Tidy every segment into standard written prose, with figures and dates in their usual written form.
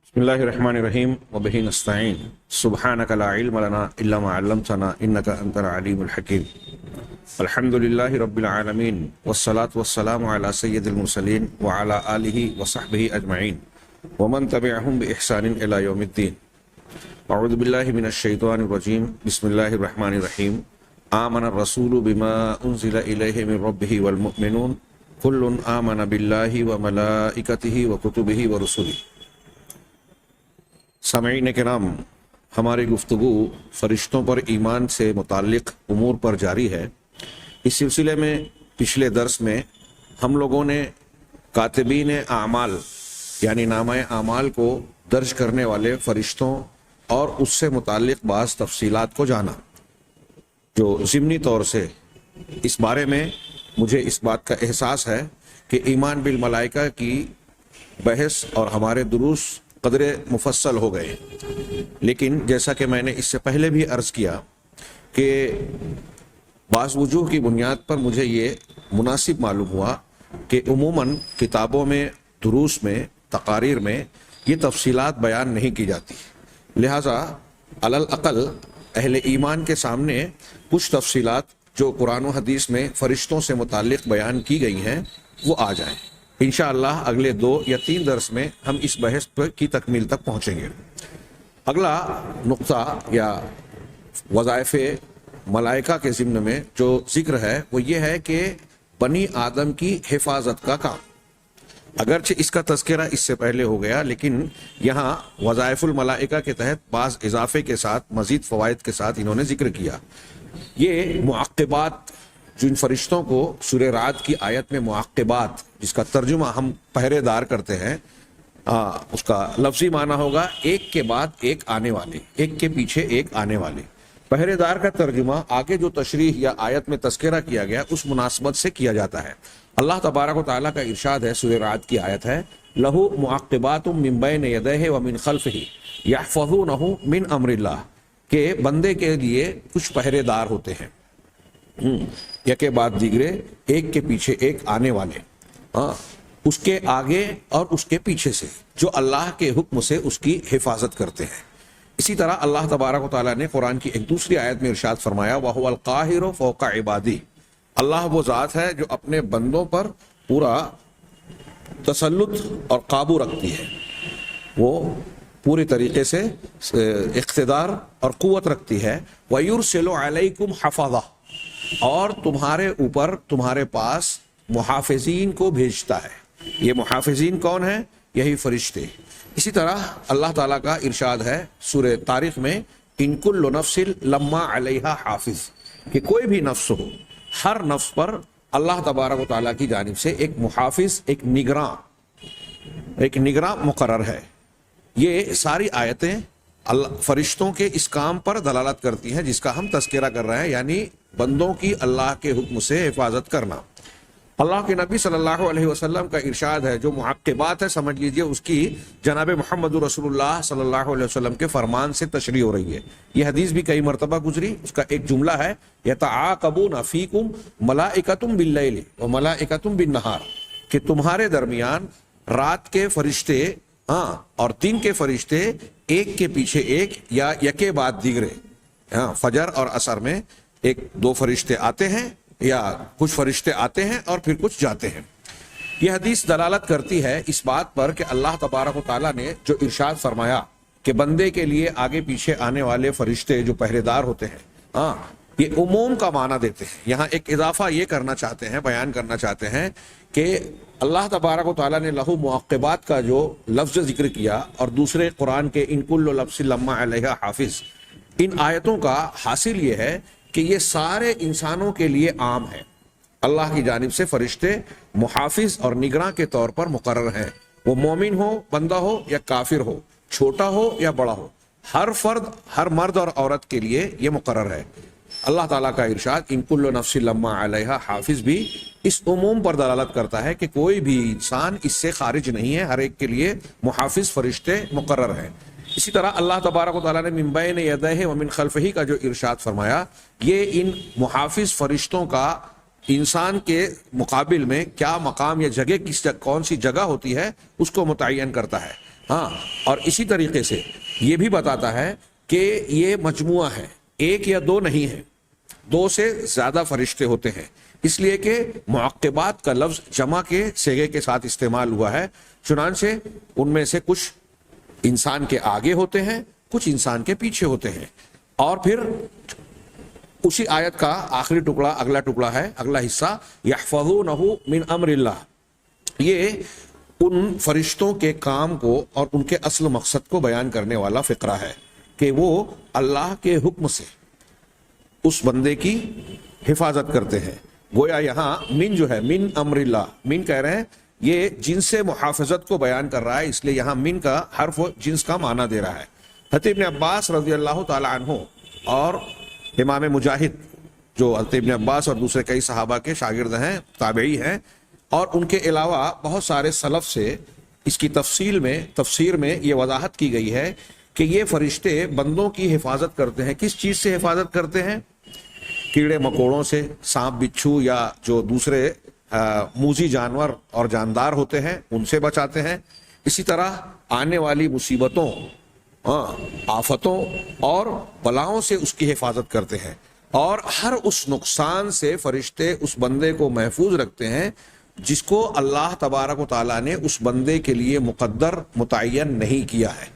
بسم الله الرحمن الرحيم وبه نستعين سبحانك لا علم لنا إلا ما علمتنا إنك أنت العليم الحكيم. الحمد لله رب العالمين والصلاة والسلام على سيد المرسلين وعلى آله وصحبه أجمعين ومن تبعهم بإحسان إلى يوم الدين. أعوذ بالله من الشيطان الرجيم. بسم الله الرحمن الرحيم. آمن الرسول بما أنزل إليه من ربه والمؤمنون كل آمن بالله وملائكته وكتبه ورسله. سامعین کرام، ہماری گفتگو فرشتوں پر ایمان سے متعلق امور پر جاری ہے۔ اس سلسلے میں پچھلے درس میں ہم لوگوں نے کاتبین اعمال یعنی نامہ اعمال کو درج کرنے والے فرشتوں اور اس سے متعلق بعض تفصیلات کو جانا، جو ضمنی طور سے اس بارے میں مجھے اس بات کا احساس ہے کہ ایمان بالملائکہ کی بحث اور ہمارے دروس قدر مفصل ہو گئے، لیکن جیسا کہ میں نے اس سے پہلے بھی عرض کیا کہ بعض وجوہ کی بنیاد پر مجھے یہ مناسب معلوم ہوا کہ عموماً کتابوں میں، دروس میں، تقاریر میں یہ تفصیلات بیان نہیں کی جاتی، لہٰذا علی الاقل اہل ایمان کے سامنے کچھ تفصیلات جو قرآن و حدیث میں فرشتوں سے متعلق بیان کی گئی ہیں وہ آ جائیں۔ انشاءاللہ اگلے 2 یا 3 درس میں ہم اس بحث کی تکمیل تک پہنچیں گے۔ اگلا نقطہ یا وظائف ملائکہ کے ضمن میں جو ذکر ہے وہ یہ ہے کہ بنی آدم کی حفاظت کا کام۔ اگرچہ اس کا تذکرہ اس سے پہلے ہو گیا، لیکن یہاں وظائف الملائکہ کے تحت بعض اضافے کے ساتھ، مزید فوائد کے ساتھ انہوں نے ذکر کیا۔ یہ معقبات جن فرشتوں کو سورہ رعد کی آیت میں معقبات، جس کا ترجمہ ہم پہرے دار کرتے ہیں، اس کا لفظی معنی ہوگا ایک کے بعد ایک آنے والے، ایک کے پیچھے ایک آنے والے۔ پہرے دار کا ترجمہ آگے جو تشریح یا آیت میں تذکرہ کیا گیا اس مناسبت سے کیا جاتا ہے۔ اللہ تبارک و تعالیٰ کا ارشاد ہے، سورہ رعد کی آیت ہے، لَهُ مُعَقِّبَاتٌ مِّن بَيْنِ يَدَيْهِ وَمِن خَلْفِهِ يَحْفَظُونَهُ مِنْ أَمْرِ اللَّهِ، کہ بندے کے لیے کچھ پہرے دار ہوتے ہیں، یکے بعد دیگرے، ایک کے پیچھے ایک آنے والے، اس کے آگے اور اس کے پیچھے سے، جو اللہ کے حکم سے اس کی حفاظت کرتے ہیں۔ اسی طرح اللہ تبارک و تعالیٰ نے قرآن کی ایک دوسری آیت میں ارشاد فرمایا، وَهُوَ الْقَاهِرُ فَوْقَ عِبَادِهِ، اللہ وہ ذات ہے جو اپنے بندوں پر پورا تسلط اور قابو رکھتی ہے، وہ پورے طریقے سے اقتدار اور قوت رکھتی ہے۔ وَيُرْسِلُ عَلَيْكُمْ حَفَظَةً، اور تمہارے اوپر، تمہارے پاس محافظین کو بھیجتا ہے۔ یہ محافظین کون ہیں؟ یہی فرشتے۔ اسی طرح اللہ تعالیٰ کا ارشاد ہے سورہ طارق میں، ان کل نفس لما علیہا حافظ، کہ کوئی بھی نفس ہو، ہر نفس پر اللہ تبارک و تعالیٰ کی جانب سے ایک محافظ، ایک نگراں مقرر ہے۔ یہ ساری آیتیں فرشتوں کے اس کام پر دلالت کرتی ہیں جس کا ہم تذکرہ کر رہے ہیں، یعنی بندوں کی اللہ کے حکم سے حفاظت کرنا۔ اللہ کے نبی صلی اللہ علیہ وسلم کا ارشاد ہے، جو معقبات ہے سمجھ لیجئے اس کی جناب محمد رسول اللہ صلی اللہ علیہ وسلم کے فرمان سے تشریح ہو رہی ہے۔ یہ حدیث بھی کئی مرتبہ گزری، اس کا ایک جملہ ہے، یتعاقبون فیکم ملائکۃ باللیل وملائکۃ بالنہار، کہ تمہارے درمیان رات کے فرشتے اور دن کے فرشتے ایک کے پیچھے ایک یا یکے بعد دیگرے، فجر اور عصر میں 1-2 فرشتے آتے ہیں یا کچھ فرشتے آتے ہیں اور پھر کچھ جاتے ہیں۔ یہ حدیث دلالت کرتی ہے اس بات پر کہ اللہ تبارک و تعالیٰ نے جو ارشاد فرمایا کہ بندے کے لیے آگے پیچھے آنے والے فرشتے جو پہرے دار ہوتے ہیں، یہ عموم کا معنی دیتے ہیں۔ یہاں ایک اضافہ یہ کرنا چاہتے ہیں، بیان کرنا چاہتے ہیں کہ اللہ تبارک و تعالیٰ نے لہو معقبات کا جو لفظ ذکر کیا اور دوسرے قرآن کے ان کل نفس لما علیہا حافظ، ان آیتوں کا حاصل یہ ہے کہ یہ سارے انسانوں کے لیے عام ہے۔ اللہ کی جانب سے فرشتے محافظ اور نگراں کے طور پر مقرر ہیں، وہ مومن ہو، بندہ ہو یا کافر ہو، چھوٹا ہو یا بڑا ہو، ہر فرد، ہر مرد اور عورت کے لیے یہ مقرر ہے۔ اللہ تعالیٰ کا ارشاد ان کل نفس لما علیہا حافظ بھی اس عموم پر دلالت کرتا ہے کہ کوئی بھی انسان اس سے خارج نہیں ہے، ہر ایک کے لیے محافظ فرشتے مقرر ہیں۔ اسی طرح اللہ تبارک و تعالیٰ نے من بین یدیہ ومن خلفہ کا جو ارشاد فرمایا، یہ ان محافظ فرشتوں کا انسان کے مقابل میں کیا مقام یا جگہ، کون سی جگہ ہوتی ہے اس کو متعین کرتا ہے۔ ہاں، اور اسی طریقے سے یہ بھی بتاتا ہے کہ یہ مجموعہ ہے، ایک یا دو نہیں ہے، دو سے زیادہ فرشتے ہوتے ہیں، اس لیے کہ معقبات کا لفظ جمع کے صیغے کے ساتھ استعمال ہوا ہے، چنانچہ ان میں سے کچھ انسان کے آگے ہوتے ہیں، کچھ انسان کے پیچھے ہوتے ہیں۔ اور پھر اسی آیت کا آخری ٹکڑا، اگلا ٹکڑا ہے، اگلا حصہ، یحفظونہ من امر اللہ، یہ ان فرشتوں کے کام کو اور ان کے اصل مقصد کو بیان کرنے والا فقرہ ہے کہ وہ اللہ کے حکم سے اس بندے کی حفاظت کرتے ہیں۔ گویا یہاں من جو ہے، من امر اللہ، من کہہ رہے ہیں یہ جنس سے محافظت کو بیان کر رہا ہے، اس لیے یہاں من کا حرف جنس کا معنی دے رہا ہے۔ حضرت ابن عباس رضی اللہ تعالی عنہ اور امام مجاہد جو حضرت ابن عباس اور دوسرے کئی صحابہ کے شاگرد ہیں، تابعی ہیں، اور ان کے علاوہ بہت سارے سلف سے اس کی تفسیر میں یہ وضاحت کی گئی ہے کہ یہ فرشتے بندوں کی حفاظت کرتے ہیں۔ کس چیز سے حفاظت کرتے ہیں؟ کیڑے مکوڑوں سے، سانپ بچھو یا جو دوسرے موذی جانور اور جاندار ہوتے ہیں ان سے بچاتے ہیں۔ اسی طرح آنے والی مصیبتوں، آفتوں اور بلاؤں سے اس کی حفاظت کرتے ہیں، اور ہر اس نقصان سے فرشتے اس بندے کو محفوظ رکھتے ہیں جس کو اللہ تبارک و تعالیٰ نے اس بندے کے لیے مقدر متعین نہیں کیا ہے۔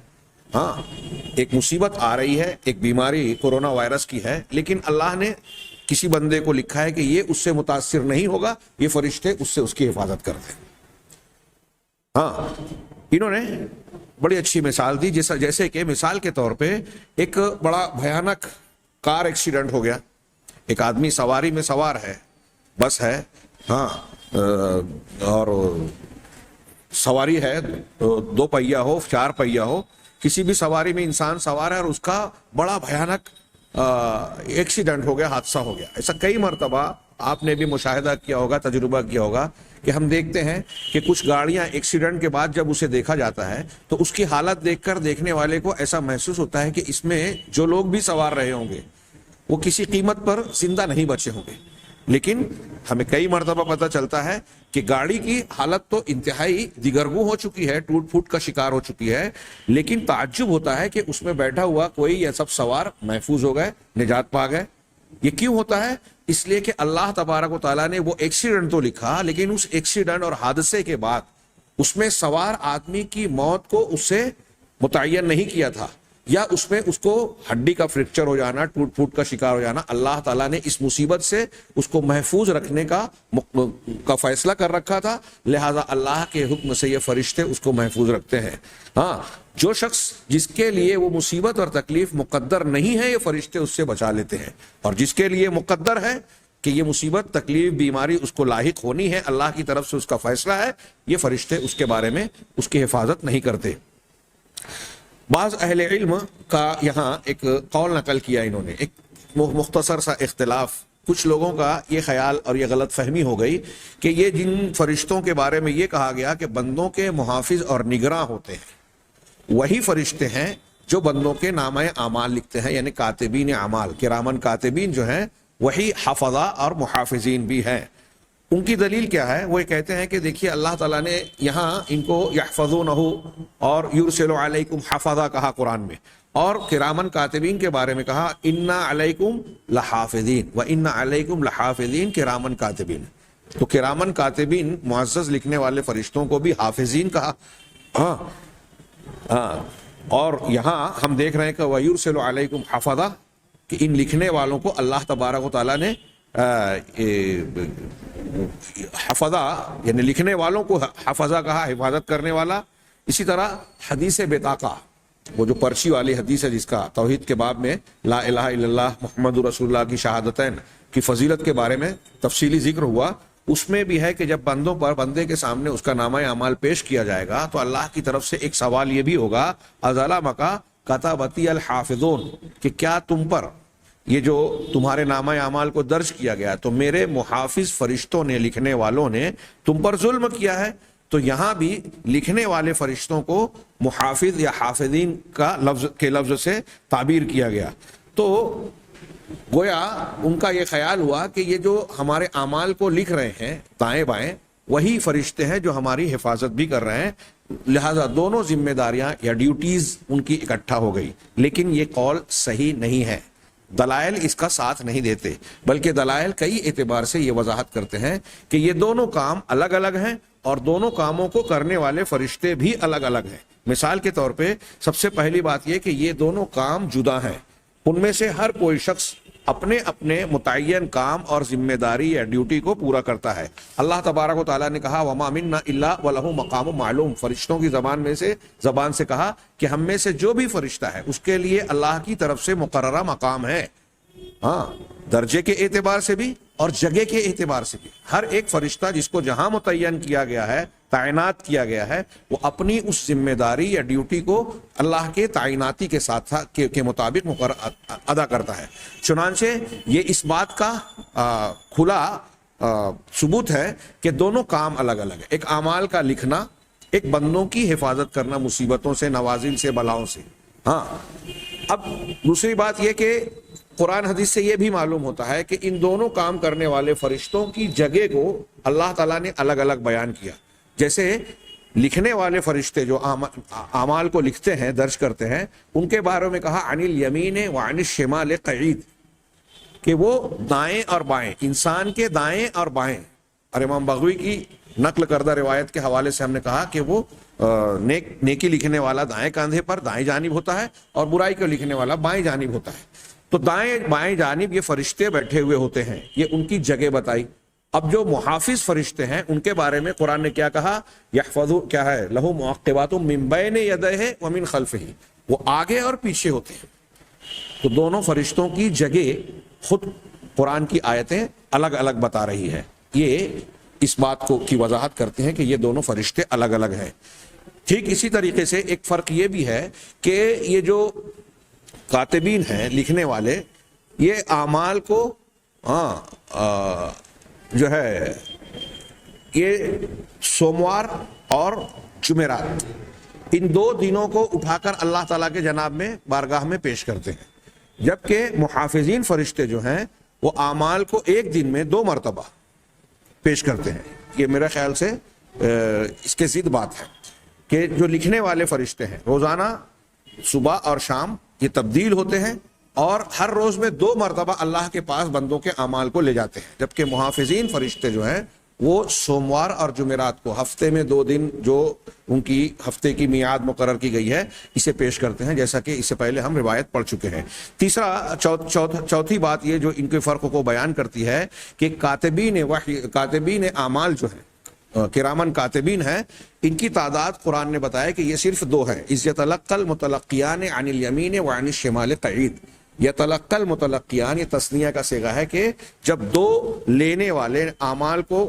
ہاں، ایک مصیبت آ رہی ہے، ایک بیماری کورونا وائرس کی ہے، لیکن اللہ نے کسی بندے کو لکھا ہے کہ یہ اس سے متاثر نہیں ہوگا، یہ فرشتے اس سے اس کی حفاظت کرتے ہیں۔ ہاں، انہوں نے بڑی اچھی مثال دی، جیسے کہ مثال کے طور پہ ایک بڑا بھیانک کار ایکسیڈنٹ ہو گیا، ایک آدمی سواری میں سوار ہے، بس ہے، ہاں، اور سواری ہے، دو پہیا ہو، چار پہیا ہو، کسی بھی سواری میں انسان سوار ہے اور اس کا بڑا بھیانک ایکسیڈنٹ ہو گیا، حادثہ ہو گیا۔ ایسا کئی مرتبہ آپ نے بھی مشاہدہ کیا ہوگا، تجربہ کیا ہوگا کہ ہم دیکھتے ہیں کہ کچھ گاڑیاں ایکسیڈنٹ کے بعد جب اسے دیکھا جاتا ہے تو اس کی حالت دیکھ کر دیکھنے والے کو ایسا محسوس ہوتا ہے کہ اس میں جو لوگ بھی سوار رہے ہوں گے وہ کسی قیمت پر زندہ نہیں بچے ہوں گے، لیکن ہمیں کئی مرتبہ پتہ چلتا ہے کہ گاڑی کی حالت تو انتہائی دیگرگوں ہو چکی ہے، ٹوٹ پھوٹ کا شکار ہو چکی ہے، لیکن تعجب ہوتا ہے کہ اس میں بیٹھا ہوا کوئی یا سب سوار محفوظ ہو گئے، نجات پا گئے۔ یہ کیوں ہوتا ہے؟ اس لیے کہ اللہ تبارک و تعالیٰ نے وہ ایکسیڈنٹ تو لکھا، لیکن اس ایکسیڈنٹ اور حادثے کے بعد اس میں سوار آدمی کی موت کو اس سے متعین نہیں کیا تھا، یا اس میں اس کو ہڈی کا فریکچر ہو جانا، ٹوٹ پھوٹ کا شکار ہو جانا، اللہ تعالیٰ نے اس مصیبت سے اس کو محفوظ رکھنے کا فیصلہ کر رکھا تھا، لہذا اللہ کے حکم سے یہ فرشتے اس کو محفوظ رکھتے ہیں۔ ہاں، جو شخص جس کے لیے وہ مصیبت اور تکلیف مقدر نہیں ہے، یہ فرشتے اس سے بچا لیتے ہیں، اور جس کے لیے مقدر ہے کہ یہ مصیبت، تکلیف، بیماری اس کو لاحق ہونی ہے، اللہ کی طرف سے اس کا فیصلہ ہے، یہ فرشتے اس کے بارے میں اس کی حفاظت نہیں کرتے۔ بعض اہل علم کا یہاں ایک قول نقل کیا انہوں نے، ایک مختصر سا اختلاف، کچھ لوگوں کا یہ خیال اور یہ غلط فہمی ہو گئی کہ یہ جن فرشتوں کے بارے میں یہ کہا گیا کہ بندوں کے محافظ اور نگراں ہوتے ہیں، وہی فرشتے ہیں جو بندوں کے نامہ اعمال لکھتے ہیں، یعنی کاتبین اعمال، کرامن کاتبین جو ہیں وہی حفظہ اور محافظین بھی ہیں۔ ان کی دلیل کیا ہے؟ وہ یہ کہتے ہیں کہ دیکھیے اللہ تعالیٰ نے یہاں ان کو یحفظونہ اور یرسل علیکم حفظہ کہا قرآن میں، اور کرامن کاتبین کے بارے میں کہا انا علیکم لحافظین و انا علیکم لحافظین کرامن کاتبین۔ تو کرامن کاتبین، معزز لکھنے والے فرشتوں کو بھی حافظین کہا۔ ہاں، اور یہاں ہم دیکھ رہے ہیں کہ وَيُرْسِلُ عَلَيْكُمْ حَفَظَةً، کہ ان لکھنے والوں کو اللہ تبارک و تعالیٰ نے حفظہ یعنی لکھنے والوں کو حفظہ کہا، حفاظت کرنے والا۔ اسی طرح حدیث بطاقہ، وہ جو پرچی والی حدیث ہے جس کا توحید کے باب میں لا الہ الا اللہ محمد رسول اللہ کی شہادتین کی فضیلت کے بارے میں تفصیلی ذکر ہوا، اس میں بھی ہے کہ جب بندے کے سامنے اس کا نامہ اعمال پیش کیا جائے گا تو اللہ کی طرف سے ایک سوال یہ بھی ہوگا اظلمک کتبتی الحافظون، کہ کیا تم پر یہ جو تمہارے نامہ اعمال کو درج کیا گیا تو میرے محافظ فرشتوں نے، لکھنے والوں نے تم پر ظلم کیا ہے؟ تو یہاں بھی لکھنے والے فرشتوں کو محافظ یا حافظین کا لفظ سے تعبیر کیا گیا۔ تو گویا ان کا یہ خیال ہوا کہ یہ جو ہمارے اعمال کو لکھ رہے ہیں دائیں بائیں، وہی فرشتے ہیں جو ہماری حفاظت بھی کر رہے ہیں، لہذا دونوں ذمہ داریاں یا ڈیوٹیز ان کی اکٹھا ہو گئی. لیکن یہ قول صحیح نہیں ہے، دلائل اس کا ساتھ نہیں دیتے، بلکہ دلائل کئی اعتبار سے یہ وضاحت کرتے ہیں کہ یہ دونوں کام الگ الگ ہیں اور دونوں کاموں کو کرنے والے فرشتے بھی الگ الگ ہیں. مثال کے طور پہ سب سے پہلی بات یہ کہ یہ دونوں کام جدا ہیں، ان میں سے ہر کوئی شخص اپنے اپنے متعین کام اور ذمہ داری یا ڈیوٹی کو پورا کرتا ہے. اللہ تبارک و تعالیٰ نے کہا وما منا الا وله مقام معلوم، فرشتوں کی زبان سے کہا کہ ہم میں سے جو بھی فرشتہ ہے اس کے لیے اللہ کی طرف سے مقررہ مقام ہے، ہاں درجے کے اعتبار سے بھی اور جگہ کے اعتبار سے بھی. ہر ایک فرشتہ جس کو جہاں متعین کیا گیا ہے، تعینات کیا گیا ہے، وہ اپنی اس ذمہ داری یا ڈیوٹی کو اللہ کے تعیناتی کے ساتھ کے مطابق ادا کرتا ہے. چنانچہ یہ اس بات کا کھلا ثبوت ہے کہ دونوں کام الگ الگ ہیں. ایک اعمال کا لکھنا، ایک بندوں کی حفاظت کرنا مصیبتوں سے، نوازل سے، بلاؤں سے. ہاں اب دوسری بات یہ کہ قرآن حدیث سے یہ بھی معلوم ہوتا ہے کہ ان دونوں کام کرنے والے فرشتوں کی جگہ کو اللہ تعالیٰ نے الگ الگ بیان کیا. جیسے لکھنے والے فرشتے جو اعمال کو لکھتے ہیں، درج کرتے ہیں، ان کے بارے میں کہا عن الیمین وعن الشمال قعید، کہ وہ دائیں اور بائیں، انسان کے دائیں اور بائیں. اور امام بغوی کی نقل کردہ روایت کے حوالے سے ہم نے کہا کہ وہ نیکی لکھنے والا دائیں کاندھے پر دائیں جانب ہوتا ہے اور برائی کو لکھنے والا بائیں جانب ہوتا ہے. تو دائیں بائیں جانب یہ فرشتے بیٹھے ہوئے ہوتے ہیں، یہ ان کی جگہ بتائی. اب جو محافظ فرشتے ہیں ان کے بارے میں قرآن نے کیا کہا؟ یحفظ کیا ہے؟ لہو معقبات من بین یدیہ ومن خلفہ، وہ آگے اور پیچھے ہوتے ہیں. تو دونوں فرشتوں کی جگہ خود قرآن کی آیتیں الگ الگ بتا رہی ہے. یہ اس بات کو کی وضاحت کرتے ہیں کہ یہ دونوں فرشتے الگ الگ ہیں. ٹھیک اسی طریقے سے ایک فرق یہ بھی ہے کہ یہ جو کاتبین ہیں، لکھنے والے، یہ اعمال کو جو ہے یہ سوموار اور جمعرات، ان دو دنوں کو اٹھا کر اللہ تعالیٰ کے جناب میں بارگاہ میں پیش کرتے ہیں. جبکہ محافظین فرشتے جو ہیں وہ اعمال کو ایک دن میں 2 مرتبہ پیش کرتے ہیں. یہ میرے خیال سے اس کے ضد بات ہے کہ جو لکھنے والے فرشتے ہیں روزانہ صبح اور شام یہ تبدیل ہوتے ہیں اور ہر روز میں 2 مرتبہ اللہ کے پاس بندوں کے اعمال کو لے جاتے ہیں. جبکہ محافظین فرشتے جو ہیں وہ سوموار اور جمعرات کو ہفتے میں 2 دن جو ان کی ہفتے کی میعاد مقرر کی گئی ہے اسے پیش کرتے ہیں، جیسا کہ اس سے پہلے ہم روایت پڑھ چکے ہیں. چوتھی بات یہ جو ان کے فرق کو بیان کرتی ہے کہ کاتبین اعمال جو ہیں، کرامن کاتبین ہیں، ان کی تعداد قرآن نے بتایا کہ یہ صرف 2 ہیں. اذ یتلقی المتلقیان عن الیمین وعن الشمال قعید. یتلقی المتلقیان یہ تثنیہ کا صیغہ ہے کہ جب 2 لینے والے، اعمال کو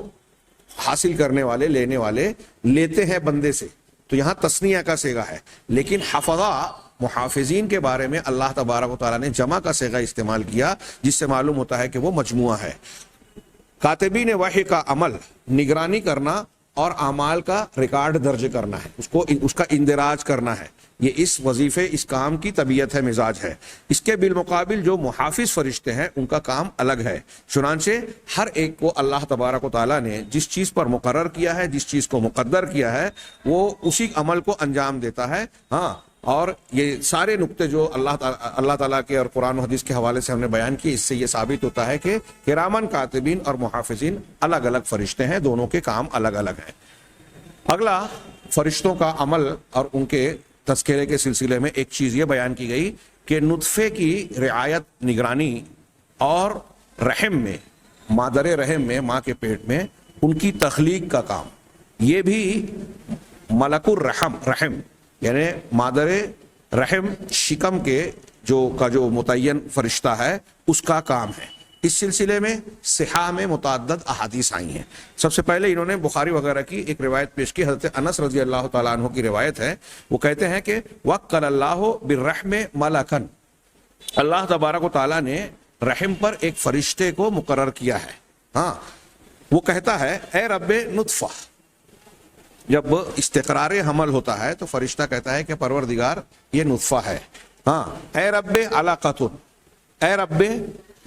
حاصل کرنے والے، لینے والے لیتے ہیں بندے سے، تو یہاں تثنیہ کا صیغہ ہے. لیکن حفظہ محافظین کے بارے میں اللہ تبارک و تعالیٰ نے جمع کا صیغہ استعمال کیا، جس سے معلوم ہوتا ہے کہ وہ مجموعہ ہے. کاتبین وحی کا عمل نگرانی کرنا اور اعمال کا ریکارڈ درج کرنا ہے، اس کا اندراج کرنا ہے. یہ اس وظیفے، اس کام کی طبیعت ہے، مزاج ہے. اس کے بالمقابل جو محافظ فرشتے ہیں ان کا کام الگ ہے. چنانچہ ہر ایک کو اللہ تبارک و تعالیٰ نے جس چیز پر مقرر کیا ہے، جس چیز کو مقدر کیا ہے، وہ اسی عمل کو انجام دیتا ہے. ہاں، اور یہ سارے نقطے جو اللہ تعالیٰ کے اور قرآن و حدیث کے حوالے سے ہم نے بیان کیے، اس سے یہ ثابت ہوتا ہے کہ کرامن کاتبین اور محافظین الگ الگ فرشتے ہیں، دونوں کے کام الگ الگ ہیں. اگلا فرشتوں کا عمل اور ان کے تذکرے کے سلسلے میں ایک چیز یہ بیان کی گئی کہ نطفے کی رعایت، نگرانی اور رحم میں، مادر رحم میں، ماں کے پیٹ میں ان کی تخلیق کا کام، یہ بھی ملک رحم یعنی مادر رحم شکم کے جو متعین فرشتہ ہے اس کا کام ہے. اس سلسلے میں صحاح میں متعدد احادیث آئی ہیں. سب سے پہلے انہوں نے بخاری وغیرہ کی ایک روایت پیش کی، حضرت انس رضی اللہ تعالیٰ عنہ کی روایت ہے. وہ کہتے ہیں کہ وَقَّلَ اللَّهُ بِالرَّحْمِ مَلَكًا، اللہ تبارک و تعالیٰ نے رحم پر ایک فرشتے کو مقرر کیا ہے. ہاں، وہ کہتا ہے اے رب نطفہ. جب استقرار حمل ہوتا ہے تو فرشتہ کہتا ہے کہ پروردگار یہ نطفہ ہے. ہاں، اے رب علقۃ، اے رب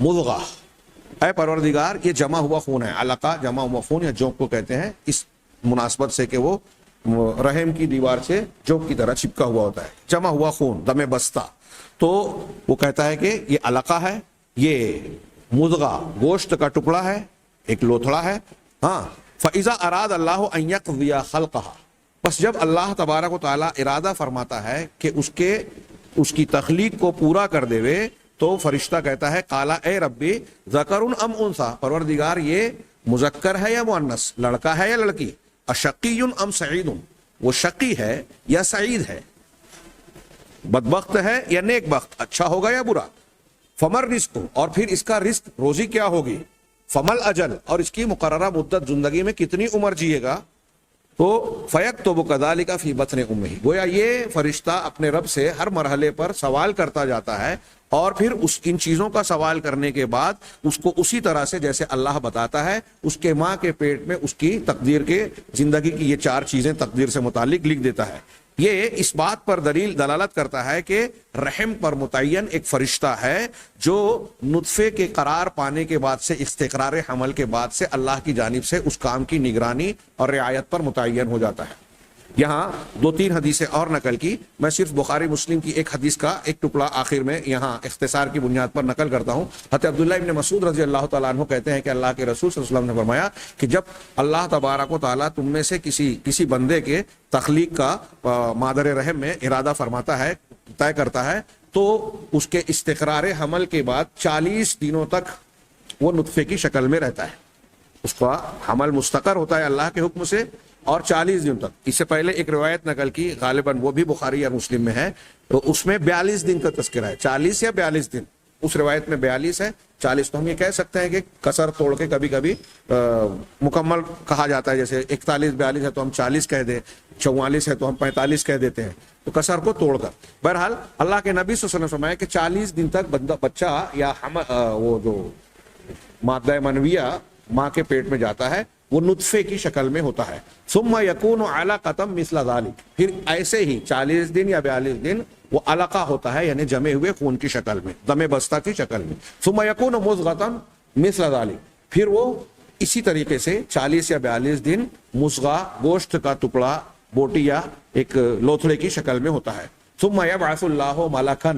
مضغہ، اے پروردگار یہ جمع ہوا خون ہے. علقہ جمع ہوا خون یا جوک کو کہتے ہیں، اس مناسبت سے کہ وہ رحم کی دیوار سے جوک کی طرح چپکا ہوا ہوتا ہے، جمع ہوا خون، دم بستہ. تو وہ کہتا ہے کہ یہ علقہ ہے، یہ مضغہ گوشت کا ٹکڑا ہے، ایک لوتھڑا ہے. ہاں، فَإِذَا أَرَادَ اللَّهُ أَن يَقْضِيَ خَلْقَهَا، بس جب اللہ تبارک و تعالیٰ ارادہ فرماتا ہے کہ اس کی تخلیق کو پورا کر دے وے، تو فرشتہ کہتا ہے قال اے ربی ذکر ام انثى، پروردگار یہ مذکر ہے یا مؤنث، لڑکا ہے یا لڑکی، اشقی ام سعید، وہ شقی ہے یا سعید ہے، بدبخت ہے یا نیک بخت، اچھا ہوگا یا برا. فمر رزق، اور پھر اس کا رزق روزی کیا ہوگی، فمل اجل، اور اس کی مقررہ مدت زندگی میں کتنی عمر جیے گا. تو فیکتب کذالک فی بطن امہ، گویا یہ فرشتہ اپنے رب سے ہر مرحلے پر سوال کرتا جاتا ہے، اور پھر ان چیزوں کا سوال کرنے کے بعد اس کو اسی طرح سے جیسے اللہ بتاتا ہے اس کے ماں کے پیٹ میں اس کی تقدیر کے زندگی کی یہ 4 چیزیں تقدیر سے متعلق لکھ دیتا ہے. یہ اس بات پر دلالت کرتا ہے کہ رحم پر متعین ایک فرشتہ ہے جو نطفے کے قرار پانے کے بعد سے، استقرار حمل کے بعد سے اللہ کی جانب سے اس کام کی نگرانی اور رعایت پر متعین ہو جاتا ہے. یہاں 2-3 حدیثیں اور نقل کی، میں صرف بخاری مسلم کی ایک حدیث کا ایک ٹکڑا آخر میں یہاں اختصار کی بنیاد پر نقل کرتا ہوں. حضرت عبداللہ ابن مسعود رضی اللہ تعالیٰ عنہ کہتے ہیں کہ اللہ کے رسول صلی اللہ علیہ وسلم نے فرمایا کہ جب اللہ تبارک و تعالیٰ تم میں سے کسی بندے کے تخلیق کا مادر رحم میں ارادہ فرماتا ہے، طے کرتا ہے، تو اس کے استقرار حمل کے بعد 40 دنوں تک وہ نطفے کی شکل میں رہتا ہے. اس کا حمل مستقر ہوتا ہے اللہ کے حکم سے، اور 40 دن تک. اس سے پہلے ایک روایت نقل کی، غالباً وہ بھی بخاری اور مسلم میں ہے، تو اس میں 42 دن کا تذکرہ ہے، 40 یا 42 دن. اس روایت میں 42 ہے، 40 تو ہم یہ کہہ سکتے ہیں کہ کسر توڑ کے کبھی کبھی مکمل کہا جاتا ہے، جیسے 41-42 ہے تو ہم 40 کہہ دیں، 44 ہے تو ہم 45 کہہ دیتے ہیں، تو کسر کو توڑ کر. بہرحال اللہ کے نبی صلی اللہ علیہ وسلم نے فرمایا کہ 40 دن تک بچہ یا وہ جو مادہ منویہ ماں کے پیٹ میں جاتا ہے وہ نطفے کی شکل میں ہوتا ہے. ثم یکون علقۃ مثل ذلک، پھر ایسے ہی 40 دن یا 42 دن وہ علقہ ہوتا ہے، یعنی جمے ہوئے خون کی شکل میں، دم بستہ کی شکل میں. ثم یکون مضغۃ مثل ذلک، پھر وہ اسی طریقے سے 40 یا 42 دن مضغہ گوشت کا ٹکڑا، بوٹی یا ایک لوتھڑے کی شکل میں ہوتا ہے. ثم یبعث اللہ ملکا،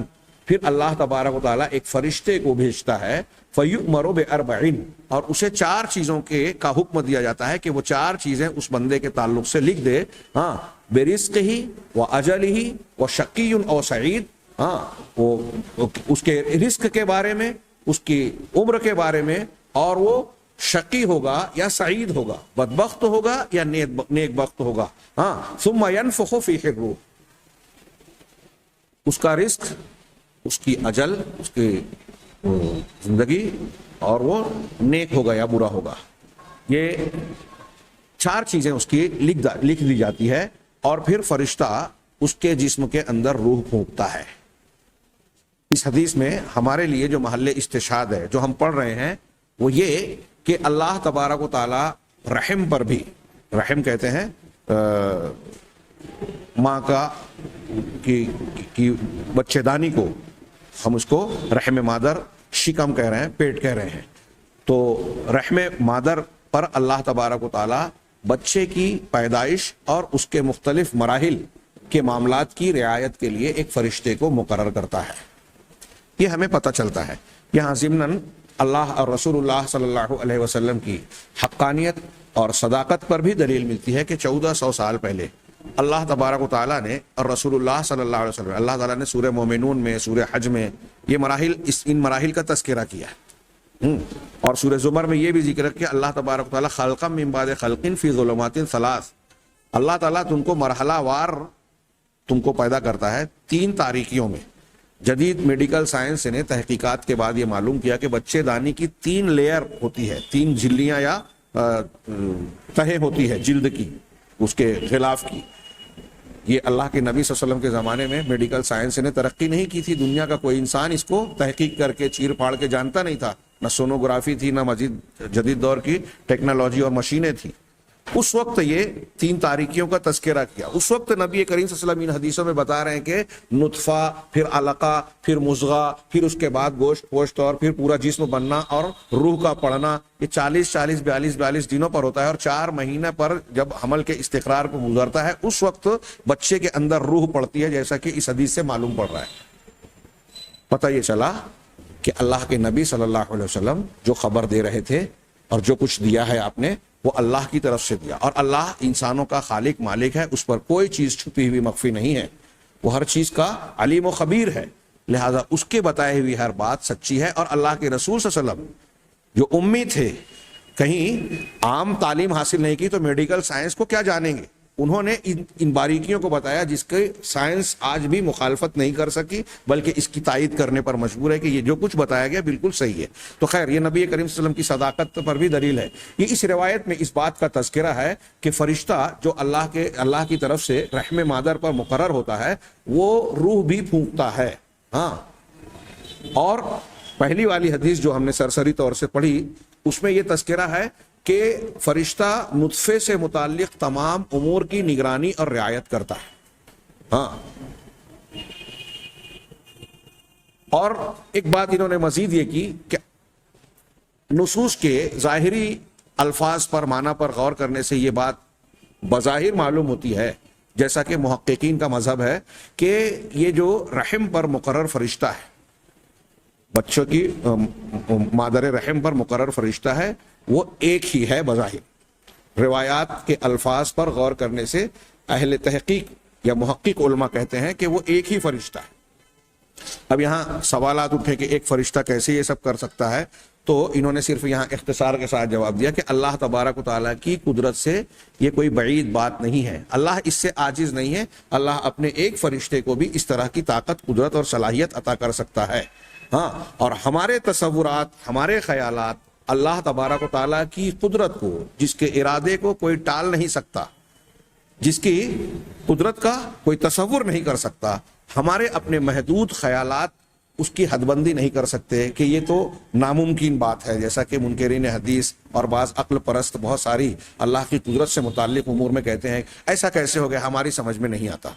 پھر اللہ تبارک و تعالیٰ ایک فرشتے کو بھیجتا ہے، فیؤمر باربعین، اور اسے 4 چیزوں کا حکم دیا جاتا ہے کہ وہ 4 چیزیں اس بندے کے تعلق سے لکھ دے. ہاں، برزقہ واجلہ وشقی او سعید، ہاں، وہ اس کے رزق کے بارے میں، اس کی عمر کے بارے میں، اور وہ شقی ہوگا یا سعید ہوگا، بدبخت ہوگا یا نیک بخت ہوگا. ہاں، ثم ينفخ فیہ الروح، اس کا رزق، اس کی اجل، اس کی زندگی، اور وہ نیک ہوگا یا برا ہوگا. یہ 4 چیزیں اس کی لکھ دی جاتی ہے، اور پھر فرشتہ اس کے جسم کے اندر روح پھونکتا ہے. اس حدیث میں ہمارے لیے جو محل استشہاد ہے جو ہم پڑھ رہے ہیں وہ یہ کہ اللہ تبارک و تعالی رحم پر بھی، رحم کہتے ہیں ماں کا کی بچے دانی کو، ہم اس کو رحم مادر، شکم کہہ رہے ہیں، پیٹ کہہ رہے ہیں. تو رحم مادر پر اللہ تبارک و تعالی بچے کی پیدائش اور اس کے مختلف مراحل کے معاملات کی رعایت کے لیے ایک فرشتے کو مقرر کرتا ہے. یہ ہمیں پتہ چلتا ہے. یہاں ضمناً اللہ اور رسول اللہ صلی اللہ علیہ وسلم کی حقانیت اور صداقت پر بھی دلیل ملتی ہے کہ 1400 سال پہلے اللہ تبارک و تعالیٰ نے اور رسول اللہ صلی اللہ علیہ وسلم، اللہ تعالیٰ نے سورہ مومنون میں، سورہ حج میں یہ مراحل، ان مراحل کا تذکرہ کیا ہے. اور سورہ زمر میں یہ بھی ذکر کیا اللہ تبارک و تعالیٰ خلقا من بعد خلق فی ظلمات 3، اللہ تعالیٰ تم کو مرحلہ وار تم کو پیدا کرتا ہے 3 تاریکیوں میں. جدید میڈیکل سائنس نے تحقیقات کے بعد یہ معلوم کیا کہ بچے دانی کی 3 لیئر ہوتی ہے، 3 جھلیاں یا تہیں ہوتی ہے جلد کی، اس کے غلاف کی. یہ اللہ کے نبی صلی اللہ علیہ وسلم کے زمانے میں میڈیکل سائنس نے ترقی نہیں کی تھی، دنیا کا کوئی انسان اس کو تحقیق کر کے چیر پھاڑ کے جانتا نہیں تھا، نہ سونوگرافی تھی، نہ مزید جدید دور کی ٹیکنالوجی اور مشینیں تھیں. اس وقت یہ 3 تاریکیوں کا تذکرہ کیا. اس وقت نبی کریم صلی اللہ علیہ وسلم ان حدیثوں میں بتا رہے ہیں کہ نطفہ، پھر علقہ، پھر مضغہ، پھر اس کے بعد گوشت پوشت اور پھر پورا جسم بننا اور روح کا پڑنا، یہ 42 دنوں پر ہوتا ہے. اور 4 مہینے پر جب حمل کے استقرار کو گزرتا ہے اس وقت بچے کے اندر روح پڑتی ہے، جیسا کہ اس حدیث سے معلوم پڑ رہا ہے. پتہ یہ چلا کہ اللہ کے نبی صلی اللہ علیہ وسلم جو خبر دے رہے تھے اور جو کچھ دیا ہے آپ نے وہ اللہ کی طرف سے دیا. اور اللہ انسانوں کا خالق مالک ہے، اس پر کوئی چیز چھپی ہوئی مخفی نہیں ہے، وہ ہر چیز کا علیم و خبیر ہے. لہذا اس کے بتائے ہوئی ہر بات سچی ہے. اور اللہ کے رسول صلی اللہ علیہ وسلم جو امی تھے، کہیں عام تعلیم حاصل نہیں کی تو میڈیکل سائنس کو کیا جانیں گے. انہوں نے ان باریکیوں کو بتایا جس کے سائنس آج بھی مخالفت نہیں کر سکی، بلکہ اس کی تائید کرنے پر مجبور ہے کہ یہ جو کچھ بتایا گیا بالکل صحیح ہے. تو خیر، یہ نبی کریم صلی اللہ علیہ وسلم کی صداقت پر بھی دلیل ہے. یہ اس روایت میں اس بات کا تذکرہ ہے کہ فرشتہ جو اللہ کی طرف سے رحم مادر پر مقرر ہوتا ہے وہ روح بھی پھونکتا ہے. ہاں، اور پہلی والی حدیث جو ہم نے سرسری طور سے پڑھی اس میں یہ تذکرہ ہے کہ فرشتہ نطفے سے متعلق تمام امور کی نگرانی اور رعایت کرتا ہے. ہاں، اور ایک بات انہوں نے مزید یہ کی کہ نصوص کے ظاہری الفاظ پر، معنی پر غور کرنے سے یہ بات بظاہر معلوم ہوتی ہے، جیسا کہ محققین کا مذہب ہے، کہ یہ جو رحم پر مقرر فرشتہ ہے، بچوں کی مادر رحم پر مقرر فرشتہ ہے، وہ ایک ہی ہے بظاہر. روایات کے الفاظ پر غور کرنے سے اہل تحقیق یا محقق علماء کہتے ہیں کہ وہ ایک ہی فرشتہ ہے. اب یہاں سوالات اٹھے کہ ایک فرشتہ کیسے یہ سب کر سکتا ہے، تو انہوں نے صرف یہاں اختصار کے ساتھ جواب دیا کہ اللہ تبارک و تعالیٰ کی قدرت سے یہ کوئی بعید بات نہیں ہے. اللہ اس سے عاجز نہیں ہے. اللہ اپنے ایک فرشتے کو بھی اس طرح کی طاقت، قدرت اور صلاحیت عطا کر سکتا ہے. ہاں، اور ہمارے تصورات، ہمارے خیالات اللہ تبارک و تعالیٰ کی قدرت کو، جس کے ارادے کو کوئی ٹال نہیں سکتا، جس کی قدرت کا کوئی تصور نہیں کر سکتا، ہمارے اپنے محدود خیالات اس کی حد بندی نہیں کر سکتے کہ یہ تو ناممکن بات ہے، جیسا کہ منکرین حدیث اور بعض عقل پرست بہت ساری اللہ کی قدرت سے متعلق امور میں کہتے ہیں ایسا کیسے ہو گیا، ہماری سمجھ میں نہیں آتا.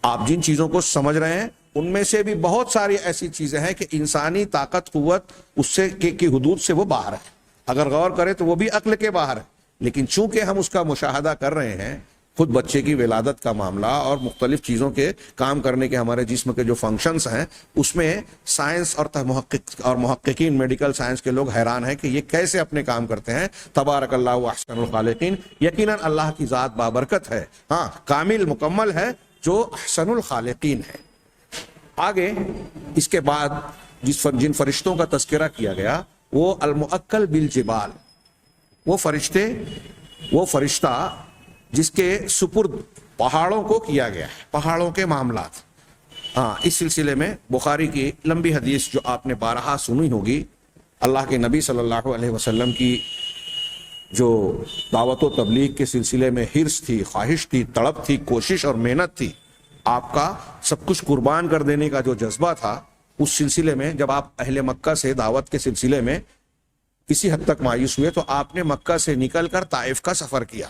آپ جن چیزوں کو سمجھ رہے ہیں ان میں سے بھی بہت ساری ایسی چیزیں ہیں کہ انسانی طاقت، قوت اس سے کی حدود سے وہ باہر ہے. اگر غور کریں تو وہ بھی عقل کے باہر ہے، لیکن چونکہ ہم اس کا مشاہدہ کر رہے ہیں، خود بچے کی ولادت کا معاملہ اور مختلف چیزوں کے کام کرنے کے ہمارے جسم کے جو فنکشنز ہیں، اس میں سائنس اور محققین میڈیکل سائنس کے لوگ حیران ہیں کہ یہ کیسے اپنے کام کرتے ہیں. تبارک اللہ احسن الخالقین. یقیناً اللہ کی ذات بابرکت ہے، ہاں، کامل، مکمل ہے، جو احسن الخالقین ہے. آگے اس کے بعد جن فرشتوں کا تذکرہ کیا گیا وہ المؤکل بالجبال، وہ فرشتہ جس کے سپرد پہاڑوں کو کیا گیا ہے، پہاڑوں کے معاملات. ہاں، اس سلسلے میں بخاری کی لمبی حدیث جو آپ نے بارہا سنی ہوگی، اللہ کے نبی صلی اللہ علیہ وسلم کی جو دعوت و تبلیغ کے سلسلے میں حرص تھی، خواہش تھی، تڑپ تھی، کوشش اور محنت تھی، آپ کا سب کچھ قربان کر دینے کا جو جذبہ تھا، اس سلسلے میں جب آپ اہل مکہ سے دعوت کے سلسلے میں کسی حد تک مایوس ہوئے تو آپ نے مکہ سے نکل کر طائف کا سفر کیا.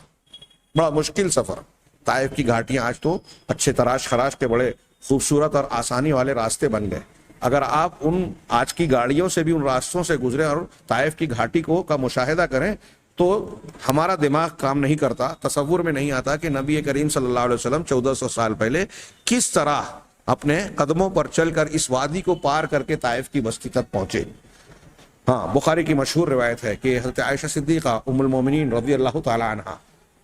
بڑا مشکل سفر. طائف کی گھاٹیاں آج تو اچھے تراش خراش کے بڑے خوبصورت اور آسانی والے راستے بن گئے. اگر آپ ان آج کی گاڑیوں سے بھی ان راستوں سے گزرے اور طائف کی گھاٹی کا مشاہدہ کریں تو ہمارا دماغ کام نہیں کرتا، تصور میں نہیں آتا کہ نبی کریم صلی اللہ علیہ وسلم 1400 سال پہلے کس طرح اپنے قدموں پر چل کر اس وادی کو پار کر کے طائف کی بستی تک پہنچے. ہاں، بخاری کی مشہور روایت ہے کہ حضرت عائشہ صدیقہ ام المومنین رضی اللہ تعالی عنہا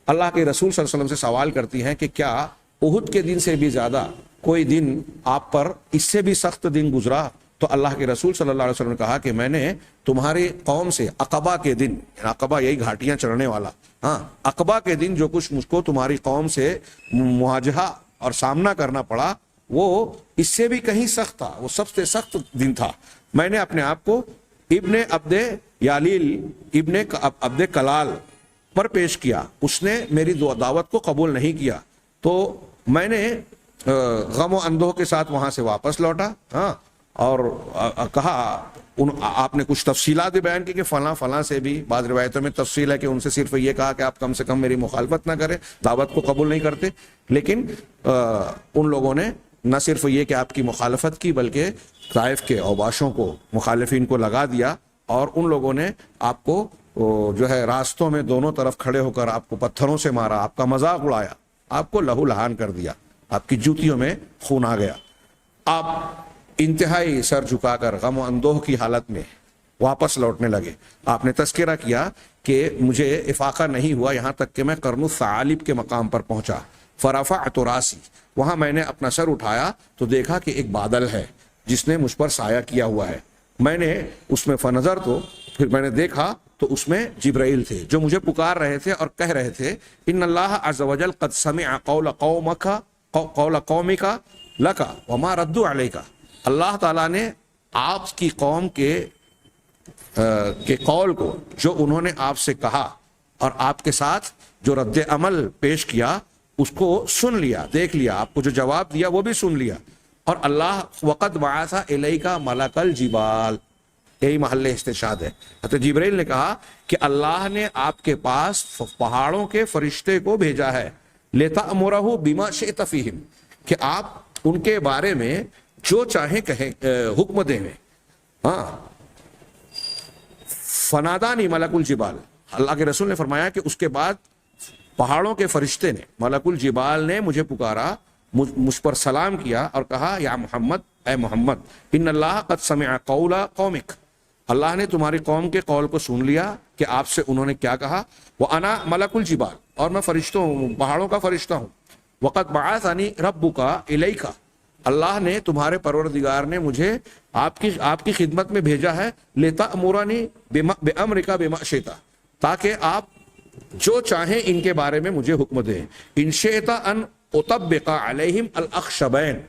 اللہ کے رسول صلی اللہ علیہ وسلم سے سوال کرتی ہیں کہ کیا احد کے دن سے بھی زیادہ کوئی دن آپ پر اس سے بھی سخت دن گزرا؟ تو اللہ کے رسول صلی اللہ علیہ وسلم نے کہا کہ میں نے تمہاری قوم سے عقبہ کے دن، عقبہ یہی گھاٹیاں چڑھنے والا، ہاں، عقبہ کے دن جو کچھ مجھ کو تمہاری قوم سے مواجہہ اور سامنا کرنا پڑا وہ اس سے بھی کہیں سخت تھا، وہ سب سے سخت دن تھا. میں نے اپنے آپ کو ابن عبد یالیل ابن عبد کلال پر پیش کیا، اس نے میری دعوت کو قبول نہیں کیا، تو میں نے غم و اندوہ کے ساتھ وہاں سے واپس لوٹا، ہاں، اور کہا آپ نے کچھ تفصیلات بھی بیان کی کہ فلاں فلاں سے بھی، بعض روایتوں میں تفصیل ہے کہ ان سے صرف یہ کہا کہ آپ کم سے کم میری مخالفت نہ کریں، دعوت کو قبول نہیں کرتے، لیکن ان لوگوں نے نہ صرف یہ کہ آپ کی مخالفت کی بلکہ طائف کے اوباشوں کو، مخالفین کو لگا دیا، اور ان لوگوں نے آپ کو جو ہے راستوں میں دونوں طرف کھڑے ہو کر آپ کو پتھروں سے مارا، آپ کا مذاق اڑایا، آپ کو لہو لہان کر دیا، آپ کی جوتیوں میں خون آ گیا۔ آپ انتہائی سر جھکا کر غم و اندوہ کی حالت میں واپس لوٹنے لگے۔ آپ نے تذکرہ کیا کہ مجھے افاقہ نہیں ہوا یہاں تک کہ میں قرن الثعالب کے مقام پر پہنچا، فرفعت راسی، وہاں میں نے اپنا سر اٹھایا تو دیکھا کہ ایک بادل ہے جس نے مجھ پر سایہ کیا ہوا ہے۔ میں نے اس میں فنظر تو پھر میں نے دیکھا تو اس میں جبرائیل تھے جو مجھے پکار رہے تھے اور کہہ رہے تھے ان اللہ عز وجل قد سمع قول قومک لک وما ردوا علیک، اللہ تعالیٰ نے آپ کی قوم کے قول کو، جو انہوں نے آپ سے کہا اور آپ کے ساتھ جو رد عمل پیش کیا، اس کو سن لیا، دیکھ لیا، آپ کو جو جواب دیا وہ بھی سن لیا۔ اور اللہ وقد بعث الیک ملک الجبال، یہی محل استشہاد ہے۔ حضرت جبرائیل نے کہا کہ اللہ نے آپ کے پاس پہاڑوں کے فرشتے کو بھیجا ہے، لتأمرہ بما شئت فیہم، کہ آپ ان کے بارے میں جو چاہیں کہیں حکم دیں گے۔ ہاں، فنادانی ملک الجبال، اللہ کے رسول نے فرمایا کہ اس کے بعد پہاڑوں کے فرشتے نے، ملک الجبال نے مجھے پکارا، مجھ پر سلام کیا اور کہا یا محمد، اے محمد، ان اللہ قد سمع قول قومک، اللہ نے تمہاری قوم کے قول کو سن لیا کہ آپ سے انہوں نے کیا کہا، وانا ملک الجبال، اور میں فرشتوں ہوں، پہاڑوں کا فرشتہ ہوں، وقد بعثنی ربک الیک، اللہ نے تمہارے پروردگار نے مجھے آپ کی خدمت میں بھیجا ہے، لتأمرنی بامرک بما شئت، تاکہ آپ جو چاہیں ان کے بارے میں مجھے حکم دیں، ان شئت ان اطبق علیہم الاخشبین،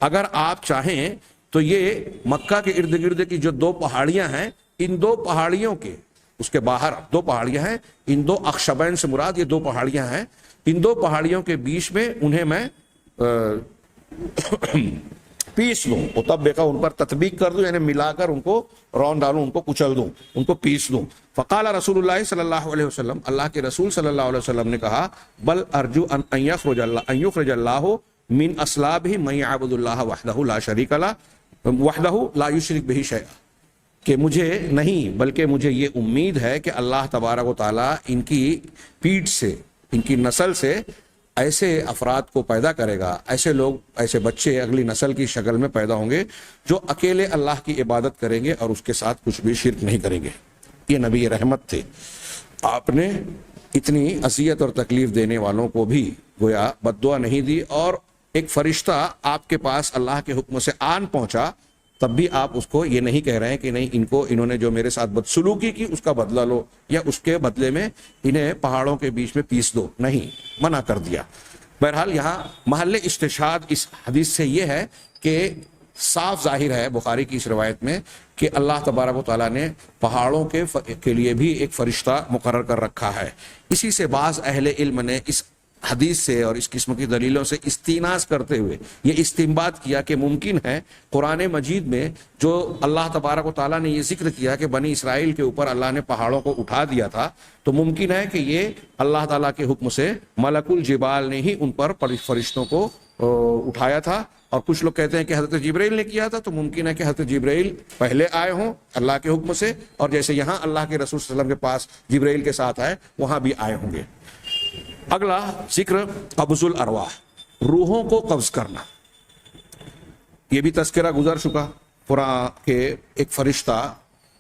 اگر آپ چاہیں تو یہ مکہ کے ارد گرد کی جو دو پہاڑیاں ہیں، ان دو پہاڑیوں کے، اس کے باہر دو پہاڑیاں ہیں، ان دو اخشبین سے مراد یہ دو پہاڑیاں ہیں، ان دو پہاڑیوں کے بیچ میں انہیں میں پیس لوں، اطبقہ ان پر تطبیق کر دوں، یعنی ملا کر ان کو رون ڈالوں، ان کو کچل دوں، ان کو پیس دوں۔ فقال رسول اللہ صلی اللہ علیہ وسلم، اللہ کے رسول صلی اللہ علیہ وسلم نے کہا بل ارجو ان یخرج اللہ من اصلابہ من یعبد اللہ وحدہ لا شریک لہ وحدہ لا یشرک بہ شیئا، کہ مجھے نہیں بلکہ مجھے یہ امید ہے کہ اللہ تبارک و تعالیٰ ان کی پیٹھ سے، ان کی نسل سے ایسے افراد کو پیدا کرے گا، ایسے لوگ، ایسے بچے اگلی نسل کی شکل میں پیدا ہوں گے جو اکیلے اللہ کی عبادت کریں گے اور اس کے ساتھ کچھ بھی شرک نہیں کریں گے۔ یہ نبی رحمت تھے، آپ نے اتنی اذیت اور تکلیف دینے والوں کو بھی گویا بد دعا نہیں دی، اور ایک فرشتہ آپ کے پاس اللہ کے حکم سے آن پہنچا، تب بھی آپ اس کو یہ نہیں کہہ رہے ہیں کہ نہیں انہوں نے جو میرے ساتھ بدسلوکی کی اس کا بدلہ لو، یا اس کے بدلے میں انہیں پہاڑوں کے بیچ میں پیس دو، نہیں، منع کر دیا۔ بہرحال یہاں محل استشہاد اس حدیث سے یہ ہے کہ صاف ظاہر ہے بخاری کی اس روایت میں کہ اللہ تبارک و تعالیٰ نے پہاڑوں کے لیے بھی ایک فرشتہ مقرر کر رکھا ہے۔ اسی سے بعض اہل علم نے اس حدیث سے اور اس قسم کی دلیلوں سے استیناس کرتے ہوئے یہ استنباط کیا کہ ممکن ہے قرآن مجید میں جو اللہ تبارک و تعالیٰ نے یہ ذکر کیا کہ بنی اسرائیل کے اوپر اللہ نے پہاڑوں کو اٹھا دیا تھا، تو ممکن ہے کہ یہ اللہ تعالیٰ کے حکم سے ملک الجبال نے ہی ان پر فرشتوں کو اٹھایا تھا، اور کچھ لوگ کہتے ہیں کہ حضرت جبرائیل نے کیا تھا، تو ممکن ہے کہ حضرت جبرائیل پہلے آئے ہوں اللہ کے حکم سے، اور جیسے یہاں اللہ کے رسول صلی اللہ علیہ وسلم کے پاس جبرائیل کے ساتھ آئے وہاں بھی آئے ہوں گے۔ اگلا ذکر قبض الارواح، روحوں کو قبض کرنا، یہ بھی تذکرہ گزر چکا قرآن کے ایک فرشتہ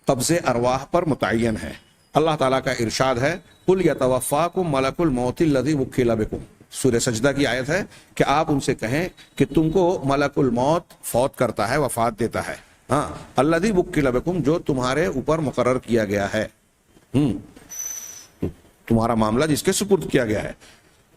قبض ارواح پر متعین ہے۔ اللہ تعالیٰ کا ارشاد ہے قل یتوفاکم ملک الموت الذی وکل بکم، سورہ سجدہ کی آیت ہے کہ آپ ان سے کہیں کہ تم کو ملک الموت فوت کرتا ہے، وفات دیتا ہے، ہاں، الذی وکل بکم، جو تمہارے اوپر مقرر کیا گیا ہے، تمہارا معاملہ جس کے سپرد کیا گیا ہے۔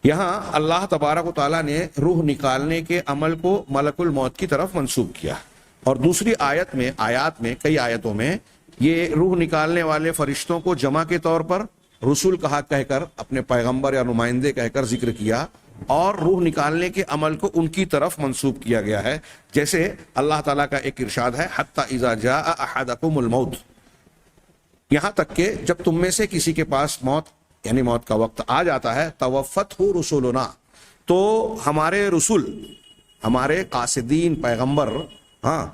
یہاں اللہ تبارک و تعالیٰ نے روح نکالنے کے عمل کو ملک الموت کی طرف منسوب کیا، اور دوسری آیات میں کئی آیتوں میں یہ روح نکالنے والے فرشتوں کو جمع کے طور پر رسول کہا کہہ کر، اپنے پیغمبر یا نمائندے کہہ کر ذکر کیا، اور روح نکالنے کے عمل کو ان کی طرف منسوب کیا گیا ہے، جیسے اللہ تعالیٰ کا ایک ارشاد ہے حتی اذا جاء احدکم الموت، یہاں تک کہ جب تم میں سے کسی کے پاس موت یعنی موت کا وقت آ جاتا ہے، توفتہ رسولنا، تو ہمارے رسول، ہمارے قاصدین پیغمبر، ہاں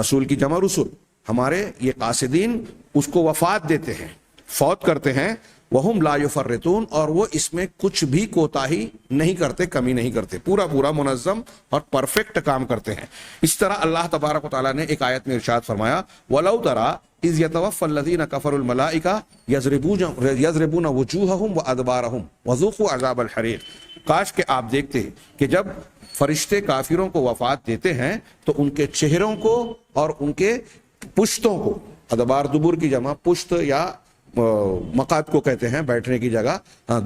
رسول کی جمع رسول، ہمارے یہ قاصدین اس کو وفات دیتے ہیں، فوت کرتے ہیں، وہم لا یفرطون، اور وہ اس میں کچھ بھی کوتاہی نہیں کرتے، کمی نہیں کرتے، پورا پورا منظم اور پرفیکٹ کام کرتے ہیں۔ اس طرح اللہ تبارک و تعالیٰ نے ایک آیت میں ارشاد فرمایا وَلَوْ تَرَى اِذْ يَتَوَفَّى الَّذِينَ كَفَرُوا الْمَلَائِكَةَ يَضْرِبُونَ وُجُوهَهُمْ وَأَدْبَارَهُمْ وَذُوقُوا عَذَابَ الْحَرِيقِ، کاش کہ آپ دیکھتے کہ جب فرشتے کافروں کو وفات دیتے ہیں تو ان کے چہروں کو اور ان کے پشتوں کو، ادبار دبر کی جمع، پشت یا مقعد کو کہتے ہیں بیٹھنے کی جگہ،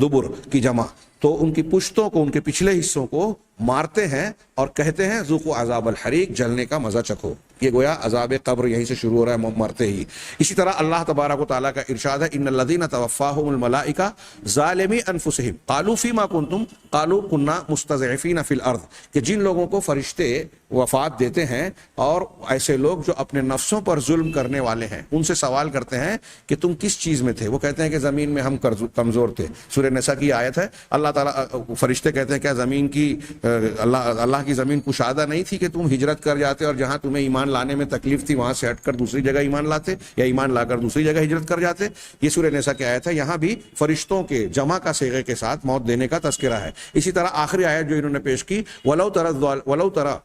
دبر کی جمع، تو ان کی پشتوں کو، ان کے پچھلے حصوں کو مارتے ہیں اور کہتے ہیں ذوقوا عذاب الحریق، جلنے کا مزہ چکھو۔ یہ گویا عذاب قبر یہیں سے شروع ہو رہا ہے مرتے ہی۔ اسی طرح اللہ تبارک و تعالیٰ کا ارشاد ہے ان الذین توفاہم الملائکہ ظالمی انفسہم قالوا فیما کنتم قالوا کنا مستضعفین فی الارض، کہ جن لوگوں کو فرشتے وفات دیتے ہیں اور ایسے لوگ جو اپنے نفسوں پر ظلم کرنے والے ہیں، ان سے سوال کرتے ہیں کہ تم کس چیز میں تھے، وہ کہتے ہیں کہ زمین میں ہم کمزور تھے۔ سورہ نساء کی آیت ہے، اللہ تعالیٰ فرشتے کہتے ہیں کیا زمین کی اللہ کی زمین کشادہ نہیں تھی کہ تم ہجرت کر جاتے اور جہاں تمہیں ایمان لانے میں تکلیف تھی وہاں سے ہٹ کر دوسری جگہ ایمان لاتے، یا ایمان لا کر دوسری جگہ ہجرت کر جاتے۔ یہ سورہ نساء کی آیت ہے، یہاں بھی فرشتوں کے جمع کا صیغے کے ساتھ موت دینے کا تذکرہ ہے۔ اسی طرح آخری آیت جو انہوں نے پیش کی ولو ترى،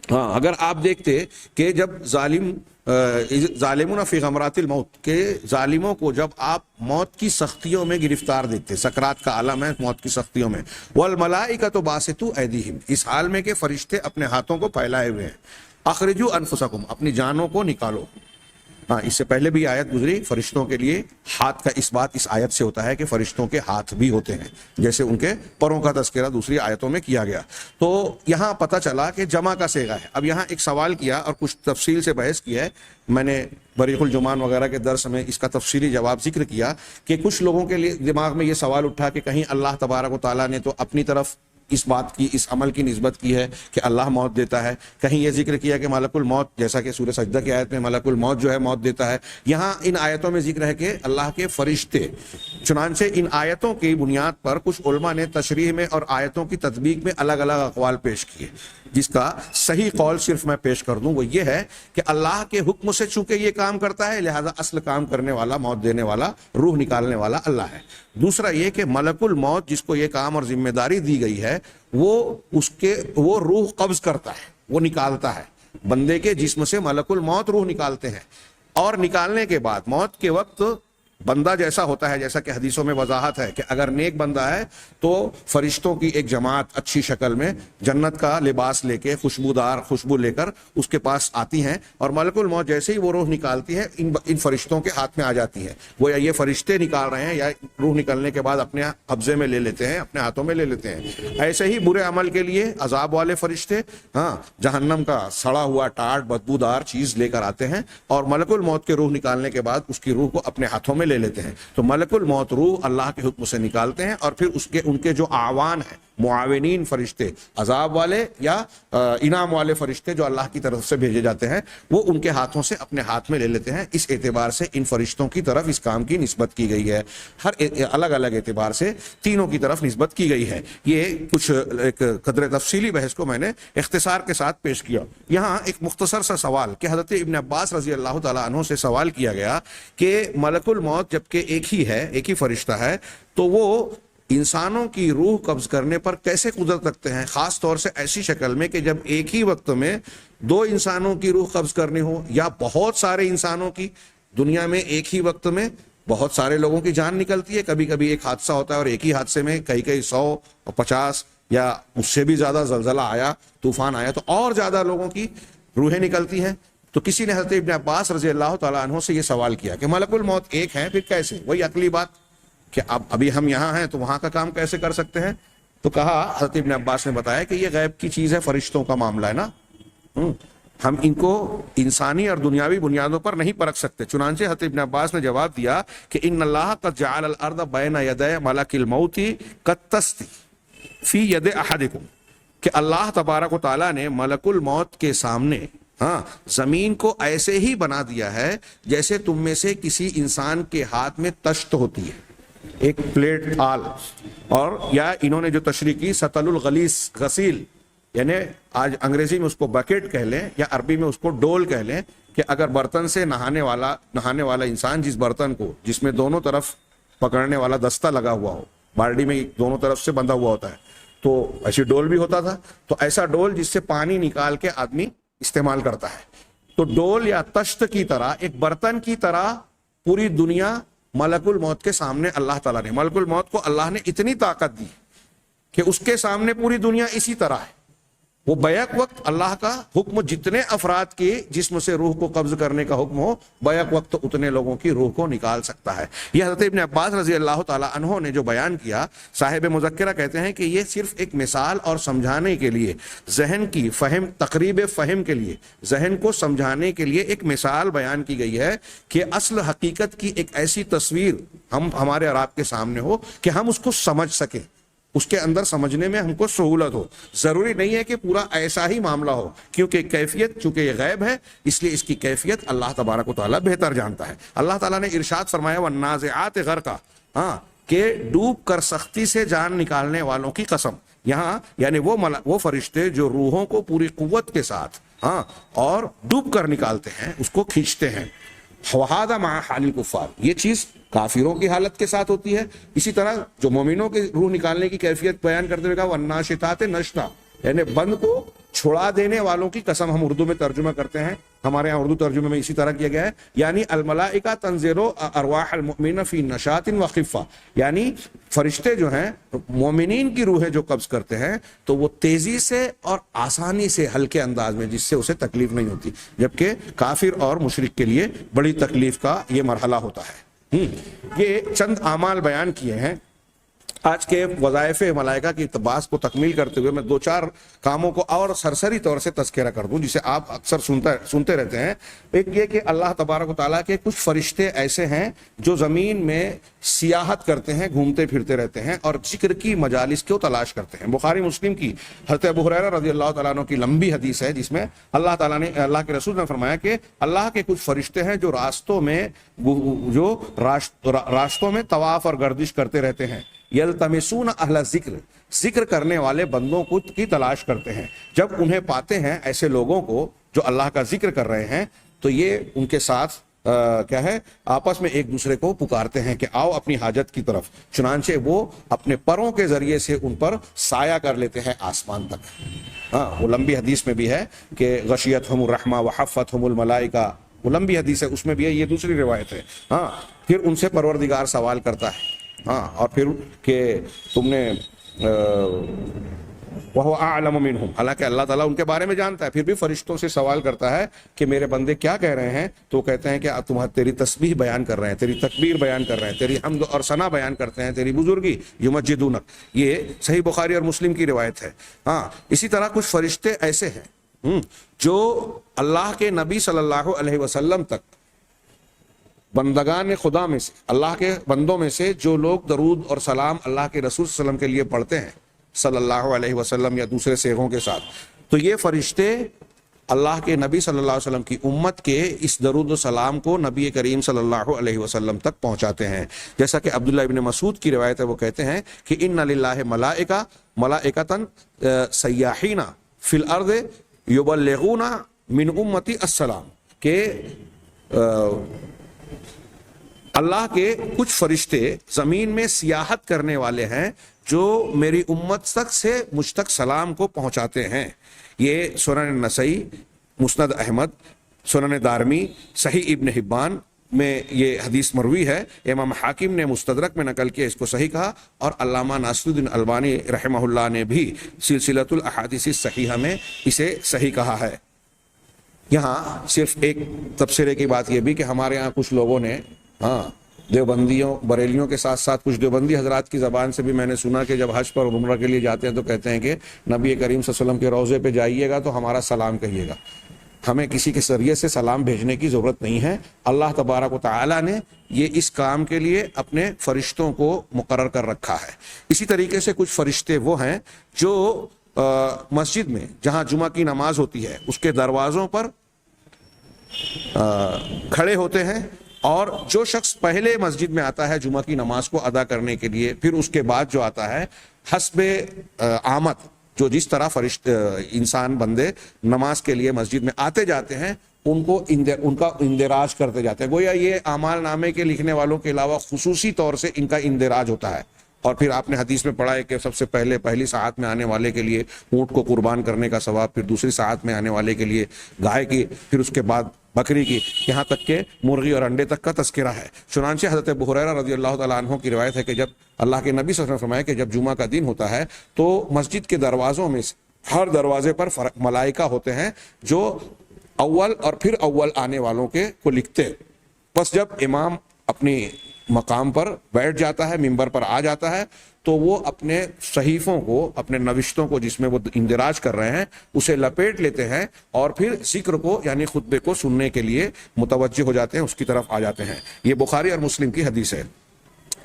ہاں اگر آپ دیکھتے کہ جب ظالمون فی غمرات الموت، کہ ظالموں کو جب آپ موت کی سختیوں میں گرفتار دیکھتے، سکرات کا عالم ہے موت کی سختیوں میں، والملائکۃ باسطوا ایدیہم، اس حال میں کہ فرشتے اپنے ہاتھوں کو پھیلائے ہوئے ہیں، اخرجوا انفسکم، اپنی جانوں کو نکالو۔ ہاں اس سے پہلے بھی آیت گزری، فرشتوں کے لیے ہاتھ کا اس بات اس آیت سے ہوتا ہے کہ فرشتوں کے ہاتھ بھی ہوتے ہیں، جیسے ان کے پروں کا تذکرہ دوسری آیتوں میں کیا گیا۔ تو یہاں پتہ چلا کہ جمع کا صیغہ ہے۔ اب یہاں ایک سوال کیا اور کچھ تفصیل سے بحث کی ہے، میں نے بریق الجمان وغیرہ کے درس میں اس کا تفصیلی جواب ذکر کیا کہ کچھ لوگوں کے لیے دماغ میں یہ سوال اٹھا کہ کہیں اللہ تبارک و تعالیٰ نے تو اپنی طرف اس بات کی، اس عمل کی نسبت کی ہے کہ اللہ موت دیتا ہے، کہیں یہ ذکر کیا کہ ملک الموت، جیسا کہ سورہ سجدہ کی آیت میں ملک الموت جو ہے موت دیتا ہے، یہاں ان آیتوں میں ذکر ہے کہ اللہ کے فرشتے۔ چنانچہ ان آیتوں کی بنیاد پر کچھ علماء نے تشریح میں اور آیتوں کی تطبیق میں الگ الگ اقوال پیش کیے، جس کا صحیح قول صرف میں پیش کر دوں وہ یہ ہے کہ اللہ کے حکم سے چونکہ یہ کام کرتا ہے لہذا اصل کام کرنے والا، موت دینے والا، روح نکالنے والا اللہ ہے۔ دوسرا یہ کہ ملک الموت جس کو یہ کام اور ذمہ داری دی گئی ہے وہ روح قبض کرتا ہے، وہ نکالتا ہے، بندے کے جسم سے ملک الموت روح نکالتے ہیں، اور نکالنے کے بعد موت کے وقت بندہ جیسا ہوتا ہے، جیسا کہ حدیثوں میں وضاحت ہے کہ اگر نیک بندہ ہے تو فرشتوں کی ایک جماعت اچھی شکل میں جنت کا لباس لے کے، خوشبودار خوشبو لے کر اس کے پاس آتی ہیں، اور ملک الموت جیسے ہی وہ روح نکالتی ہے ان فرشتوں کے ہاتھ میں آ جاتی ہے، وہ یا یہ فرشتے نکال رہے ہیں یا روح نکلنے کے بعد اپنے قبضے میں لے لیتے ہیں، اپنے ہاتھوں میں لے لیتے ہیں۔ ایسے ہی برے عمل کے لیے عذاب والے فرشتے جہنم کا سڑا ہوا ٹاٹ بدبودار چیز لے کر آتے ہیں، اور ملک الموت کے روح نکالنے کے بعد اس کی روح کو اپنے ہاتھوں میں لے لیتے ہیں۔ تو ملک الموت روح اللہ کے حکم سے نکالتے ہیں، اور پھر ان کے جو اعوان ہیں، معاونین فرشتے، عذاب والے یا انعام والے فرشتے جو اللہ کی طرف سے بھیجے جاتے ہیں، وہ ان کے ہاتھوں سے اپنے ہاتھ میں لے لیتے ہیں۔ اس اعتبار سے ان فرشتوں کی طرف اس کام کی نسبت کی گئی ہے، ہر الگ الگ اعتبار سے تینوں کی طرف نسبت کی گئی ہے۔ یہ کچھ ایک قدر تفصیلی بحث کو میں نے اختصار کے ساتھ پیش کیا۔ یہاں ایک مختصر سا سوال کہ حضرت ابن عباس رضی اللہ تعالیٰ عنہ سے سوال کیا گیا کہ ملک الموت جبکہ ایک ہی ہے، ایک ہی فرشتہ ہے، تو وہ انسانوں کی روح قبض کرنے پر کیسے قدرت رکھتے ہیں، خاص طور سے ایسی شکل میں کہ جب ایک ہی وقت میں دو انسانوں کی روح قبض کرنی ہو، یا بہت سارے انسانوں کی، دنیا میں ایک ہی وقت میں بہت سارے لوگوں کی جان نکلتی ہے، کبھی کبھی ایک حادثہ ہوتا ہے اور ایک ہی حادثے میں کئی 100 50 یا اس سے بھی زیادہ زلزلہ آیا، طوفان آیا تو اور زیادہ لوگوں کی روحیں نکلتی ہیں۔ تو کسی نے حضرت ابن عباس رضی اللہ تعالیٰ عنہ سے یہ سوال کیا کہ ملک الموت ایک ہے، پھر کیسے؟ وہی عقلی بات کہ ابھی ہم یہاں ہیں تو وہاں کا کام کیسے کر سکتے ہیں؟ تو کہا، حضرت ابن عباس نے بتایا کہ یہ غیب کی چیز ہے، فرشتوں کا معاملہ ہے نا، ہم ان کو انسانی اور دنیاوی بنیادوں پر نہیں پرکھ سکتے۔ چنانچہ حضرت ابن عباس نے جواب دیا کہ ان اللہ قد جعل الارض بین یدی ملک الموت کالطست، فی ید احدکم، کہ اللہ تبارک و تعالیٰ نے ملک الموت کے سامنے زمین کو ایسے ہی بنا دیا ہے جیسے تم میں سے کسی انسان کے ہاتھ میں تشت ہوتی ہے، ایک پلیٹ آل، اور یا انہوں نے جو تشریح کی سطل الغلیظ غسیل، یعنی آج انگریزی میں اس کو بکیٹ کہہ لیں یا عربی میں اس کو ڈول کہہ لیں، کہ اگر برتن سے نہانے والا انسان جس برتن کو جس میں دونوں طرف پکڑنے والا دستہ لگا ہوا ہو، بالٹی میں دونوں طرف سے بندھا ہوا ہوتا ہے، تو ایسی ڈول بھی ہوتا تھا، تو ایسا ڈول جس سے پانی نکال کے آدمی استعمال کرتا ہے، تو ڈول یا تشت کی طرح ایک برتن کی طرح پوری دنیا ملک الموت کے سامنے اللہ تعالیٰ نے، ملک الموت کو اللہ نے اتنی طاقت دی کہ اس کے سامنے پوری دنیا اسی طرح ہے، وہ بیک وقت اللہ کا حکم جتنے افراد کی جسم سے روح کو قبض کرنے کا حکم ہو، بیک وقت اتنے لوگوں کی روح کو نکال سکتا ہے۔ یہ حضرت ابن عباس رضی اللہ تعالی عنہ نے جو بیان کیا، صاحب مذکرہ کہتے ہیں کہ یہ صرف ایک مثال اور سمجھانے کے لیے، ذہن کی فہم، تقریب فہم کے لیے، ذہن کو سمجھانے کے لیے ایک مثال بیان کی گئی ہے کہ اصل حقیقت کی ایک ایسی تصویر ہمارے اور آپ کے سامنے ہو کہ ہم اس کو سمجھ سکیں، اس کے اندر سمجھنے میں ہم کو سہولت ہو۔ ضروری نہیں ہے کہ پورا ایسا ہی معاملہ ہو، کیونکہ کیفیت چونکہ یہ غیب ہے، اس لیے اس کی کیفیت اللہ تبارک و تعالیٰ بہتر جانتا ہے۔ اللہ تعالیٰ نے ارشاد فرمایا والنازعات غرقا، کہ ڈوب کر سختی سے جان نکالنے والوں کی قسم، یہاں یعنی وہ فرشتے جو روحوں کو پوری قوت کے ساتھ اور ڈوب کر نکالتے ہیں، اس کو کھینچتے ہیں۔ وَهَذَا مَعَ حَالِ الْكُفَّارِ، یہ چیز کافروں کی حالت کے ساتھ ہوتی ہے۔ اسی طرح جو مومنوں کے روح نکالنے کی کیفیت بیان کرتے ہوئے کہا وَالنَّاشِطَاتِ نَشْطًا، یعنی بند کو چھڑا دینے والوں کی قسم، ہم اردو میں ترجمہ کرتے ہیں، ہمارے یہاں اردو ترجمے میں اسی طرح کیا گیا ہے، یعنی الملائکہ تنزل ارواح المؤمنین فی نشاط و خفہ، یعنی فرشتے جو ہیں مومنین کی روحیں جو قبض کرتے ہیں تو وہ تیزی سے اور آسانی سے، ہلکے انداز میں، جس سے اسے تکلیف نہیں ہوتی، جبکہ کافر اور مشرک کے لیے بڑی تکلیف کا یہ مرحلہ ہوتا ہے۔ یہ چند اعمال بیان کیے ہیں۔ آج کے وظائف ملائکہ کی بحث کو تکمیل کرتے ہوئے میں دو چار کاموں کو اور سرسری طور سے تذکرہ کر دوں جسے آپ اکثر سنتے رہتے ہیں۔ ایک یہ کہ اللہ تبارک و تعالیٰ کے کچھ فرشتے ایسے ہیں جو زمین میں سیاحت کرتے ہیں، گھومتے پھرتے رہتے ہیں اور ذکر کی مجالس کو تلاش کرتے ہیں۔ بخاری مسلم کی حضرت ابو ہریرہ رضی اللہ تعالیٰ عنہ کی لمبی حدیث ہے جس میں اللہ کے رسول نے فرمایا کہ اللہ کے کچھ فرشتے ہیں جو راستوں میں طواف اور گردش کرتے رہتے ہیں، یلتمسون اہل ذکر، ذکر کرنے والے بندوں کو کی تلاش کرتے ہیں۔ جب انہیں پاتے ہیں ایسے لوگوں کو جو اللہ کا ذکر کر رہے ہیں تو یہ ان کے ساتھ کیا ہے، آپس میں ایک دوسرے کو پکارتے ہیں کہ آؤ اپنی حاجت کی طرف، چنانچہ وہ اپنے پروں کے ذریعے سے ان پر سایہ کر لیتے ہیں آسمان تک۔ وہ لمبی حدیث میں بھی ہے کہ غشیتہم الرحمہ وحفتہم الملائکہ، وہ لمبی حدیث ہے، اس میں بھی ہے، یہ دوسری روایت ہے۔ پھر ان سے پروردگار سوال کرتا ہے، اور پھر کہ تم نے وَهُوَ أَعْلَمُ مِنْهُمْ، حالانکہ اللہ تعالیٰ ان کے بارے میں جانتا ہے، پھر بھی فرشتوں سے سوال کرتا ہے کہ میرے بندے کیا کہہ رہے ہیں، تو کہتے ہیں کہ تیری تسبیح بیان کر رہے ہیں، تیری تکبیر بیان کر رہے ہیں، تیری حمد اور ثنا بیان کرتے ہیں، تیری بزرگی، یمجدونک۔ یہ صحیح بخاری اور مسلم کی روایت ہے۔ اسی طرح کچھ فرشتے ایسے ہیں جو اللہ کے نبی صلی اللہ علیہ وسلم تک، بندگان خدا میں سے، اللہ کے بندوں میں سے جو لوگ درود اور سلام اللہ کے رسول صلی اللہ علیہ وسلم کے لیے پڑھتے ہیں صلی اللہ علیہ وسلم یا دوسرے صیغوں کے ساتھ، تو یہ فرشتے اللہ کے نبی صلی اللہ علیہ وسلم کی امت کے اس درود و سلام کو نبی کریم صلی اللہ علیہ وسلم تک پہنچاتے ہیں۔ جیسا کہ عبداللہ ابن مسعود کی روایت ہے، وہ کہتے ہیں کہ ان للہ ملائکۃ سیاحین فی الارض یبلغون من امتی السلام، کہ اللہ کے کچھ فرشتے زمین میں سیاحت کرنے والے ہیں جو میری امت تک سے مجھ تک سلام کو پہنچاتے ہیں۔ یہ سنن نسائی، مسند احمد، سنن دارمی، صحیح ابن حبان میں یہ حدیث مروی ہے۔ امام حاکم نے مستدرک میں نقل کیا، اس کو صحیح کہا، اور علامہ ناصر الدین البانی رحمہ اللہ نے بھی سلسلۃ الاحادیث الصحیحہ میں اسے صحیح کہا ہے۔ یہاں صرف ایک تبصرے کی بات یہ بھی کہ ہمارے یہاں کچھ لوگوں نے دیوبندیوں، بریلیوں کے ساتھ ساتھ کچھ دیوبندی حضرات کی زبان سے بھی میں نے سنا کہ جب حج پر عمرہ کے لیے جاتے ہیں تو کہتے ہیں کہ نبی کریم صلی اللہ علیہ وسلم کے روضے پہ جائیے گا تو ہمارا سلام کہیے گا۔ ہمیں کسی کے ذریعے سے سلام بھیجنے کی ضرورت نہیں ہے. اللہ تبارک و تعالیٰ نے یہ اس کام کے لیے اپنے فرشتوں کو مقرر کر رکھا ہے. اسی طریقے سے کچھ فرشتے وہ ہیں جو مسجد میں جہاں جمعہ کی نماز ہوتی ہے اس کے دروازوں پر کھڑے ہوتے ہیں، اور جو شخص پہلے مسجد میں آتا ہے جمعہ کی نماز کو ادا کرنے کے لیے، پھر اس کے بعد جو آتا ہے، حسب آمد جو جس طرح انسان بندے نماز کے لیے مسجد میں آتے جاتے ہیں ان کا اندراج کرتے جاتے ہیں. گویا یہ اعمال نامے کے لکھنے والوں کے علاوہ خصوصی طور سے ان کا اندراج ہوتا ہے. اور پھر آپ نے حدیث میں پڑھا ہے کہ سب سے پہلی ساعت میں آنے والے کے لیے اونٹ کو قربان کرنے کا ثواب، پھر دوسری ساعت میں آنے والے کے لیے گائے کی، پھر اس کے بعد بکری کی، یہاں تک کہ مرغی اور انڈے تک کا تذکرہ ہے. چنانچہ حضرت ابو ہریرہ رضی اللہ تعالیٰ عنہ کی روایت ہے کہ جب اللہ کے نبی صلی اللہ علیہ وسلم نے فرمایا کہ جب جمعہ کا دن ہوتا ہے تو مسجد کے دروازوں میں سے ہر دروازے پر ملائکہ ہوتے ہیں جو اول اور پھر اول آنے والوں کے کو لکھتے. بس جب امام اپنی مقام پر بیٹھ جاتا ہے، منبر پر آ جاتا ہے، تو وہ اپنے صحیفوں کو، اپنے نوشتوں کو جس میں وہ اندراج کر رہے ہیں اسے لپیٹ لیتے ہیں اور پھر ذکر کو یعنی خطبے کو سننے کے لیے متوجہ ہو جاتے ہیں، اس کی طرف آ جاتے ہیں. یہ بخاری اور مسلم کی حدیث ہے.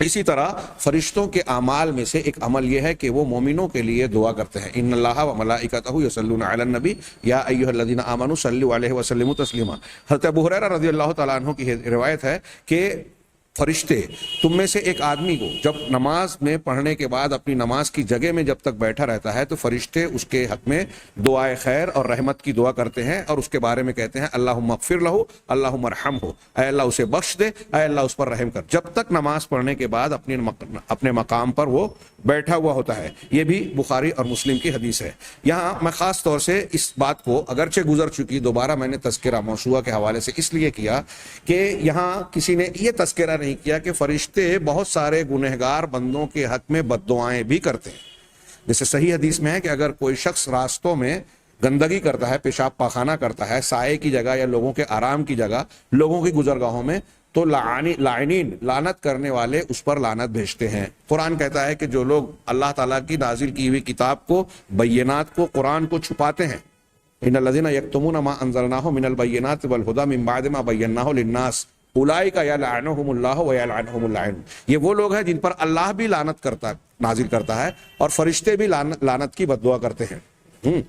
اسی طرح فرشتوں کے اعمال میں سے ایک عمل یہ ہے کہ وہ مومنوں کے لیے دعا کرتے ہیں. ان اللہ و ملائکتہ یصلون علی النبی یا ایھا الذین آمنوا صلوا علیہ وسلموا تسلیما. حضرت ابو ہریرہ رضی اللہ تعالیٰ عنہ کی روایت ہے کہ فرشتے تم میں سے ایک آدمی کو جب نماز میں پڑھنے کے بعد اپنی نماز کی جگہ میں جب تک بیٹھا رہتا ہے تو فرشتے اس کے حق میں دعائے خیر اور رحمت کی دعا کرتے ہیں اور اس کے بارے میں کہتے ہیں اللہم اغفر لہ اللہم ارحمہ، اے اللہ اسے بخش دے، اے اللہ اس پر رحم کر، جب تک نماز پڑھنے کے بعد اپنے مقام پر وہ بیٹھا ہوا ہوتا ہے. یہ بھی بخاری اور مسلم کی حدیث ہے. یہاں میں خاص طور سے اس بات کو اگرچہ گزر چکی دوبارہ میں نے تذکرہ موضوع کے حوالے سے اس لیے کیا کہ یہاں کسی نے یہ تذکرہ نہیں کیا کہ فرشتے بہت سارے گنہگار بندوں کے حق میں بد دعائیں بھی کرتے ہیں. جیسے صحیح حدیث میں ہے کہ اگر کوئی شخص راستوں میں گندگی کرتا ہے، پیشاب پاخانہ کرتا ہے سائے کی جگہ یا لوگوں کے آرام کی جگہ، لوگوں کی گزرگاہوں میں، تو لعنین لعنت کرنے والے اس پر لعنت بھیجتے ہیں. قرآن کہتا ہے کہ جو لوگ اللہ تعالیٰ کی نازل کی ہوئی کتاب کو، بینات کو، قرآن کو چھپاتے ہیں، ان الذین یکتمون ما انزلناہ من البینات والہدی من بعد ما بیناہ للناس اولئک یلعنہم اللہ ویلعنہم اللاعنون. یہ وہ لوگ ہیں جن پر اللہ بھی لعنت نازل کرتا ہے اور فرشتے بھی لعنت کی بد دعا کرتے ہیں.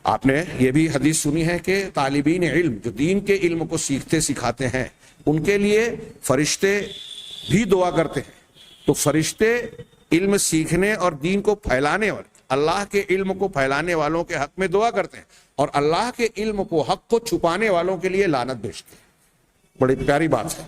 آپ نے یہ بھی حدیث سنی ہے کہ طالبین علم جو دین کے علم کو سیکھتے سکھاتے ہیں ان کے لیے فرشتے بھی دعا کرتے ہیں. تو فرشتے علم سیکھنے اور دین کو پھیلانے والے، اللہ کے علم کو پھیلانے والوں کے حق میں دعا کرتے ہیں اور اللہ کے علم کو، حق کو چھپانے والوں کے لیے لعنت بھیجتے ہیں. بڑی پیاری بات ہے.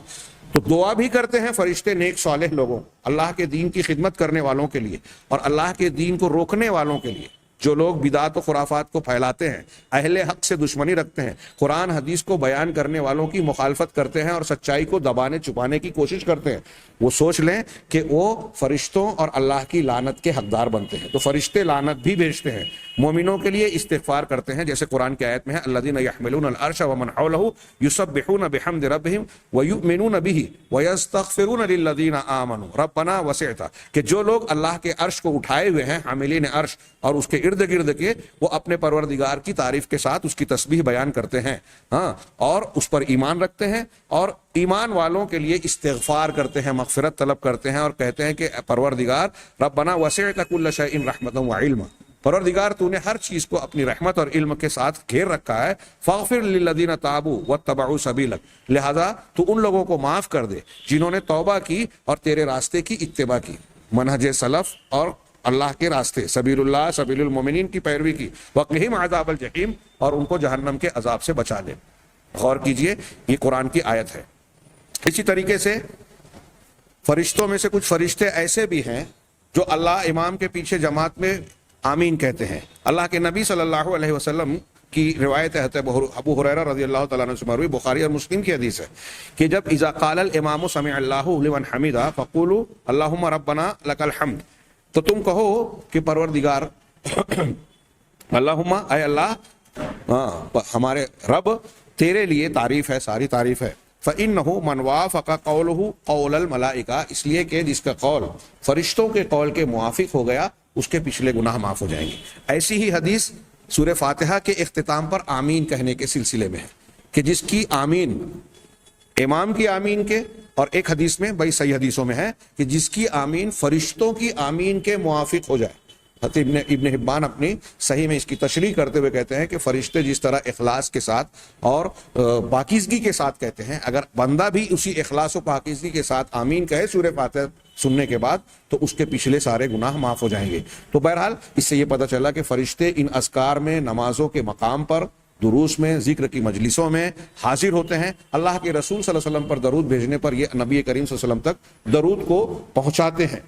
تو دعا بھی کرتے ہیں فرشتے نیک صالح لوگوں، اللہ کے دین کی خدمت کرنے والوں کے لیے اور اللہ کے دین کو روکنے والوں کے لیے. جو لوگ بدعات و خرافات کو پھیلاتے ہیں، اہل حق سے دشمنی رکھتے ہیں، قرآن حدیث کو بیان کرنے والوں کی مخالفت کرتے ہیں اور سچائی کو دبانے چھپانے کی کوشش کرتے ہیں، وہ سوچ لیں کہ وہ فرشتوں اور اللہ کی لعنت کے حقدار بنتے ہیں. تو فرشتے لعنت بھی بھیجتے ہیں، مومنوں کے لیے استغفار کرتے ہیں. جیسے قرآن کی آیت میں ہے الذین یحملون العرش ومن حولہ یسبحون بحمد ربہم ویؤمنون بہ ویستغفرون للذین آمنوا ربنا وسعت، کہ جو لوگ اللہ کے عرش کو اٹھائے ہوئے ہیں، حاملین عرش، اور اس کے ارد گرد کے، وہ اپنے پروردگار کی تعریف کے ساتھ اس کی تسبیح بیان کرتے ہیں اور اس پر ایمان رکھتے ہیں اور ایمان والوں کے لیے استغفار کرتے ہیں، مغفرت طلب کرتے ہیں اور کہتے ہیں کہ پروردگار ربنا وسعت کل شیء رحمتا وعلما، پروردگار تو نے ہر چیز کو اپنی رحمت اور علم کے ساتھ گھیر رکھا ہے. فاغفر للذین تابوا واتبعوا سبیلک، لہذا تو ان لوگوں کو معاف کر دے جنہوں نے توبہ کی اور تیرے راستے کی اتباع کی، منہج سلف اور اللہ کے راستے، سبیل اللہ، سبیل المومنین کی پیروی کی. وقہم عذاب الجحیم، اور ان کو جہنم کے عذاب سے بچا لے. غور کیجئے، یہ قرآن کی آیت ہے. اسی طریقے سے فرشتوں میں سے کچھ فرشتے ایسے بھی ہیں جو اللہ امام کے پیچھے جماعت میں آمین کہتے ہیں. اللہ کے نبی صلی اللہ علیہ وسلم کی روایت ہے، ابو ہریرہ رضی اللہ تعالیٰ عنہ سے مروی، بخاری اور مسلم کی حدیث ہے کہ جب اذا قال الامام سمع اللہ لمن حمدہ فقولوا اللہم ربنا لک الحمد، تو تم کہو کہ پروردگار اللہم، اے اللہ ہمارے رب، تیرے لیے تعریف ہے، ساری تعریف ہے. فَإِنَّهُ مَنْ وَافَقَ قَوْلُهُ قَوْلَ الْمَلَائِكَةِ، اس لیے کہ جس کا قول فرشتوں کے قول کے موافق ہو گیا اس کے پچھلے گناہ معاف ہو جائیں گے. ایسی ہی حدیث سورہ فاتحہ کے اختتام پر آمین کہنے کے سلسلے میں ہے کہ جس کی آمین امام کی آمین کے، اور ایک حدیث میں، بڑی صحیح حدیثوں میں ہے کہ جس کی آمین فرشتوں کی آمین کے موافق ہو جائے۔ ابن حبان اپنی صحیح میں اس کی تشریح کرتے ہوئے کہتے ہیں کہ فرشتے جس طرح اخلاص کے ساتھ اور پاکیزگی کے ساتھ کہتے ہیں، اگر بندہ بھی اسی اخلاص و پاکیزگی کے ساتھ آمین کہے سورہ فاتحہ سننے کے بعد تو اس کے پچھلے سارے گناہ معاف ہو جائیں گے۔ تو بہرحال اس سے یہ پتہ چلا کہ فرشتے ان اذکار میں، نمازوں کے مقام پر، دروس میں، ذکر کی مجلسوں میں حاضر ہوتے ہیں، اللہ کے رسول صلی اللہ علیہ وسلم پر درود بھیجنے پر یہ نبی کریم صلی اللہ علیہ وسلم تک درود کو پہنچاتے ہیں۔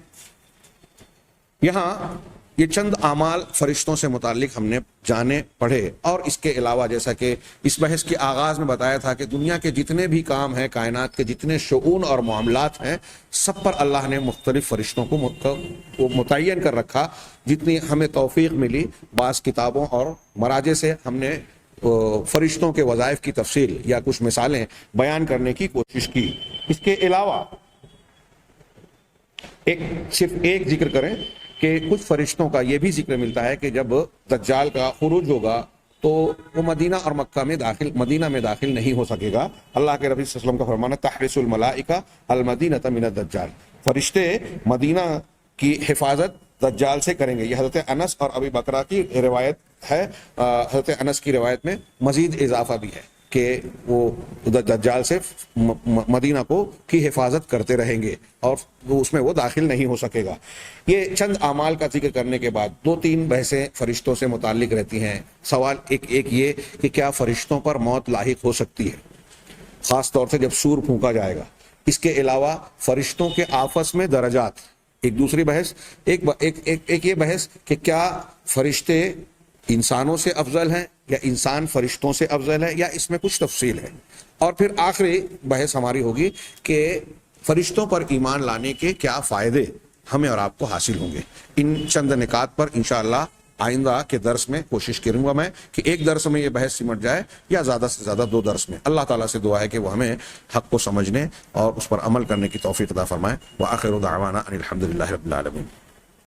یہاں یہ چند اعمال فرشتوں سے متعلق ہم نے جانے پڑھے، اور اس کے علاوہ جیسا کہ اس بحث کے آغاز میں بتایا تھا کہ دنیا کے جتنے بھی کام ہیں، کائنات کے جتنے شؤون اور معاملات ہیں، سب پر اللہ نے مختلف فرشتوں کو متعین کر رکھا۔ جتنی ہمیں توفیق ملی، بعض کتابوں اور مراجع سے ہم نے فرشتوں کے وظائف کی تفصیل یا کچھ مثالیں بیان کرنے کی کوشش کی۔ اس کے علاوہ صرف ایک ذکر کریں کہ کچھ فرشتوں کا یہ بھی ذکر ملتا ہے کہ جب دجال کا خروج ہوگا تو وہ مدینہ اور مکہ میں مدینہ میں داخل نہیں ہو سکے گا۔ اللہ کے رسول صلی اللہ علیہ وسلم کا فرمانا تحرس الملائکہ المدینہ من الدجال، فرشتے مدینہ کی حفاظت دجال سے کریں گے۔ یہ حضرت انس اور ابی بکرہ کی روایت ہے۔ حضرت انس کی روایت میں مزید اضافہ بھی ہے کہ وہ دجال سے مدینہ کی حفاظت کرتے رہیں گے اور اس میں وہ داخل نہیں ہو سکے گا۔ یہ چند اعمال کا ذکر کرنے کے بعد دو تین بحثیں فرشتوں سے متعلق رہتی ہیں۔ سوال ایک یہ کہ کیا فرشتوں پر موت لاحق ہو سکتی ہے، خاص طور سے جب سور پھونکا جائے گا۔ اس کے علاوہ فرشتوں کے آپس میں درجات، ایک دوسری بحث، ایک یہ بحث کہ کیا فرشتے انسانوں سے افضل ہیں یا انسان فرشتوں سے افضل ہے، یا اس میں کچھ تفصیل ہے۔ اور پھر آخری بحث ہماری ہوگی کہ فرشتوں پر ایمان لانے کے کیا فائدے ہمیں اور آپ کو حاصل ہوں گے۔ ان چند نکات پر انشاءاللہ آئندہ کے درس میں کوشش کروں گا میں کہ ایک درس میں یہ بحث سمٹ جائے یا زیادہ سے زیادہ 2 درس میں۔ اللہ تعالیٰ سے دعا ہے کہ وہ ہمیں حق کو سمجھنے اور اس پر عمل کرنے کی توفیق عطا فرمائے۔ وآخر دعوانا ان الحمد للہ رب العالمین۔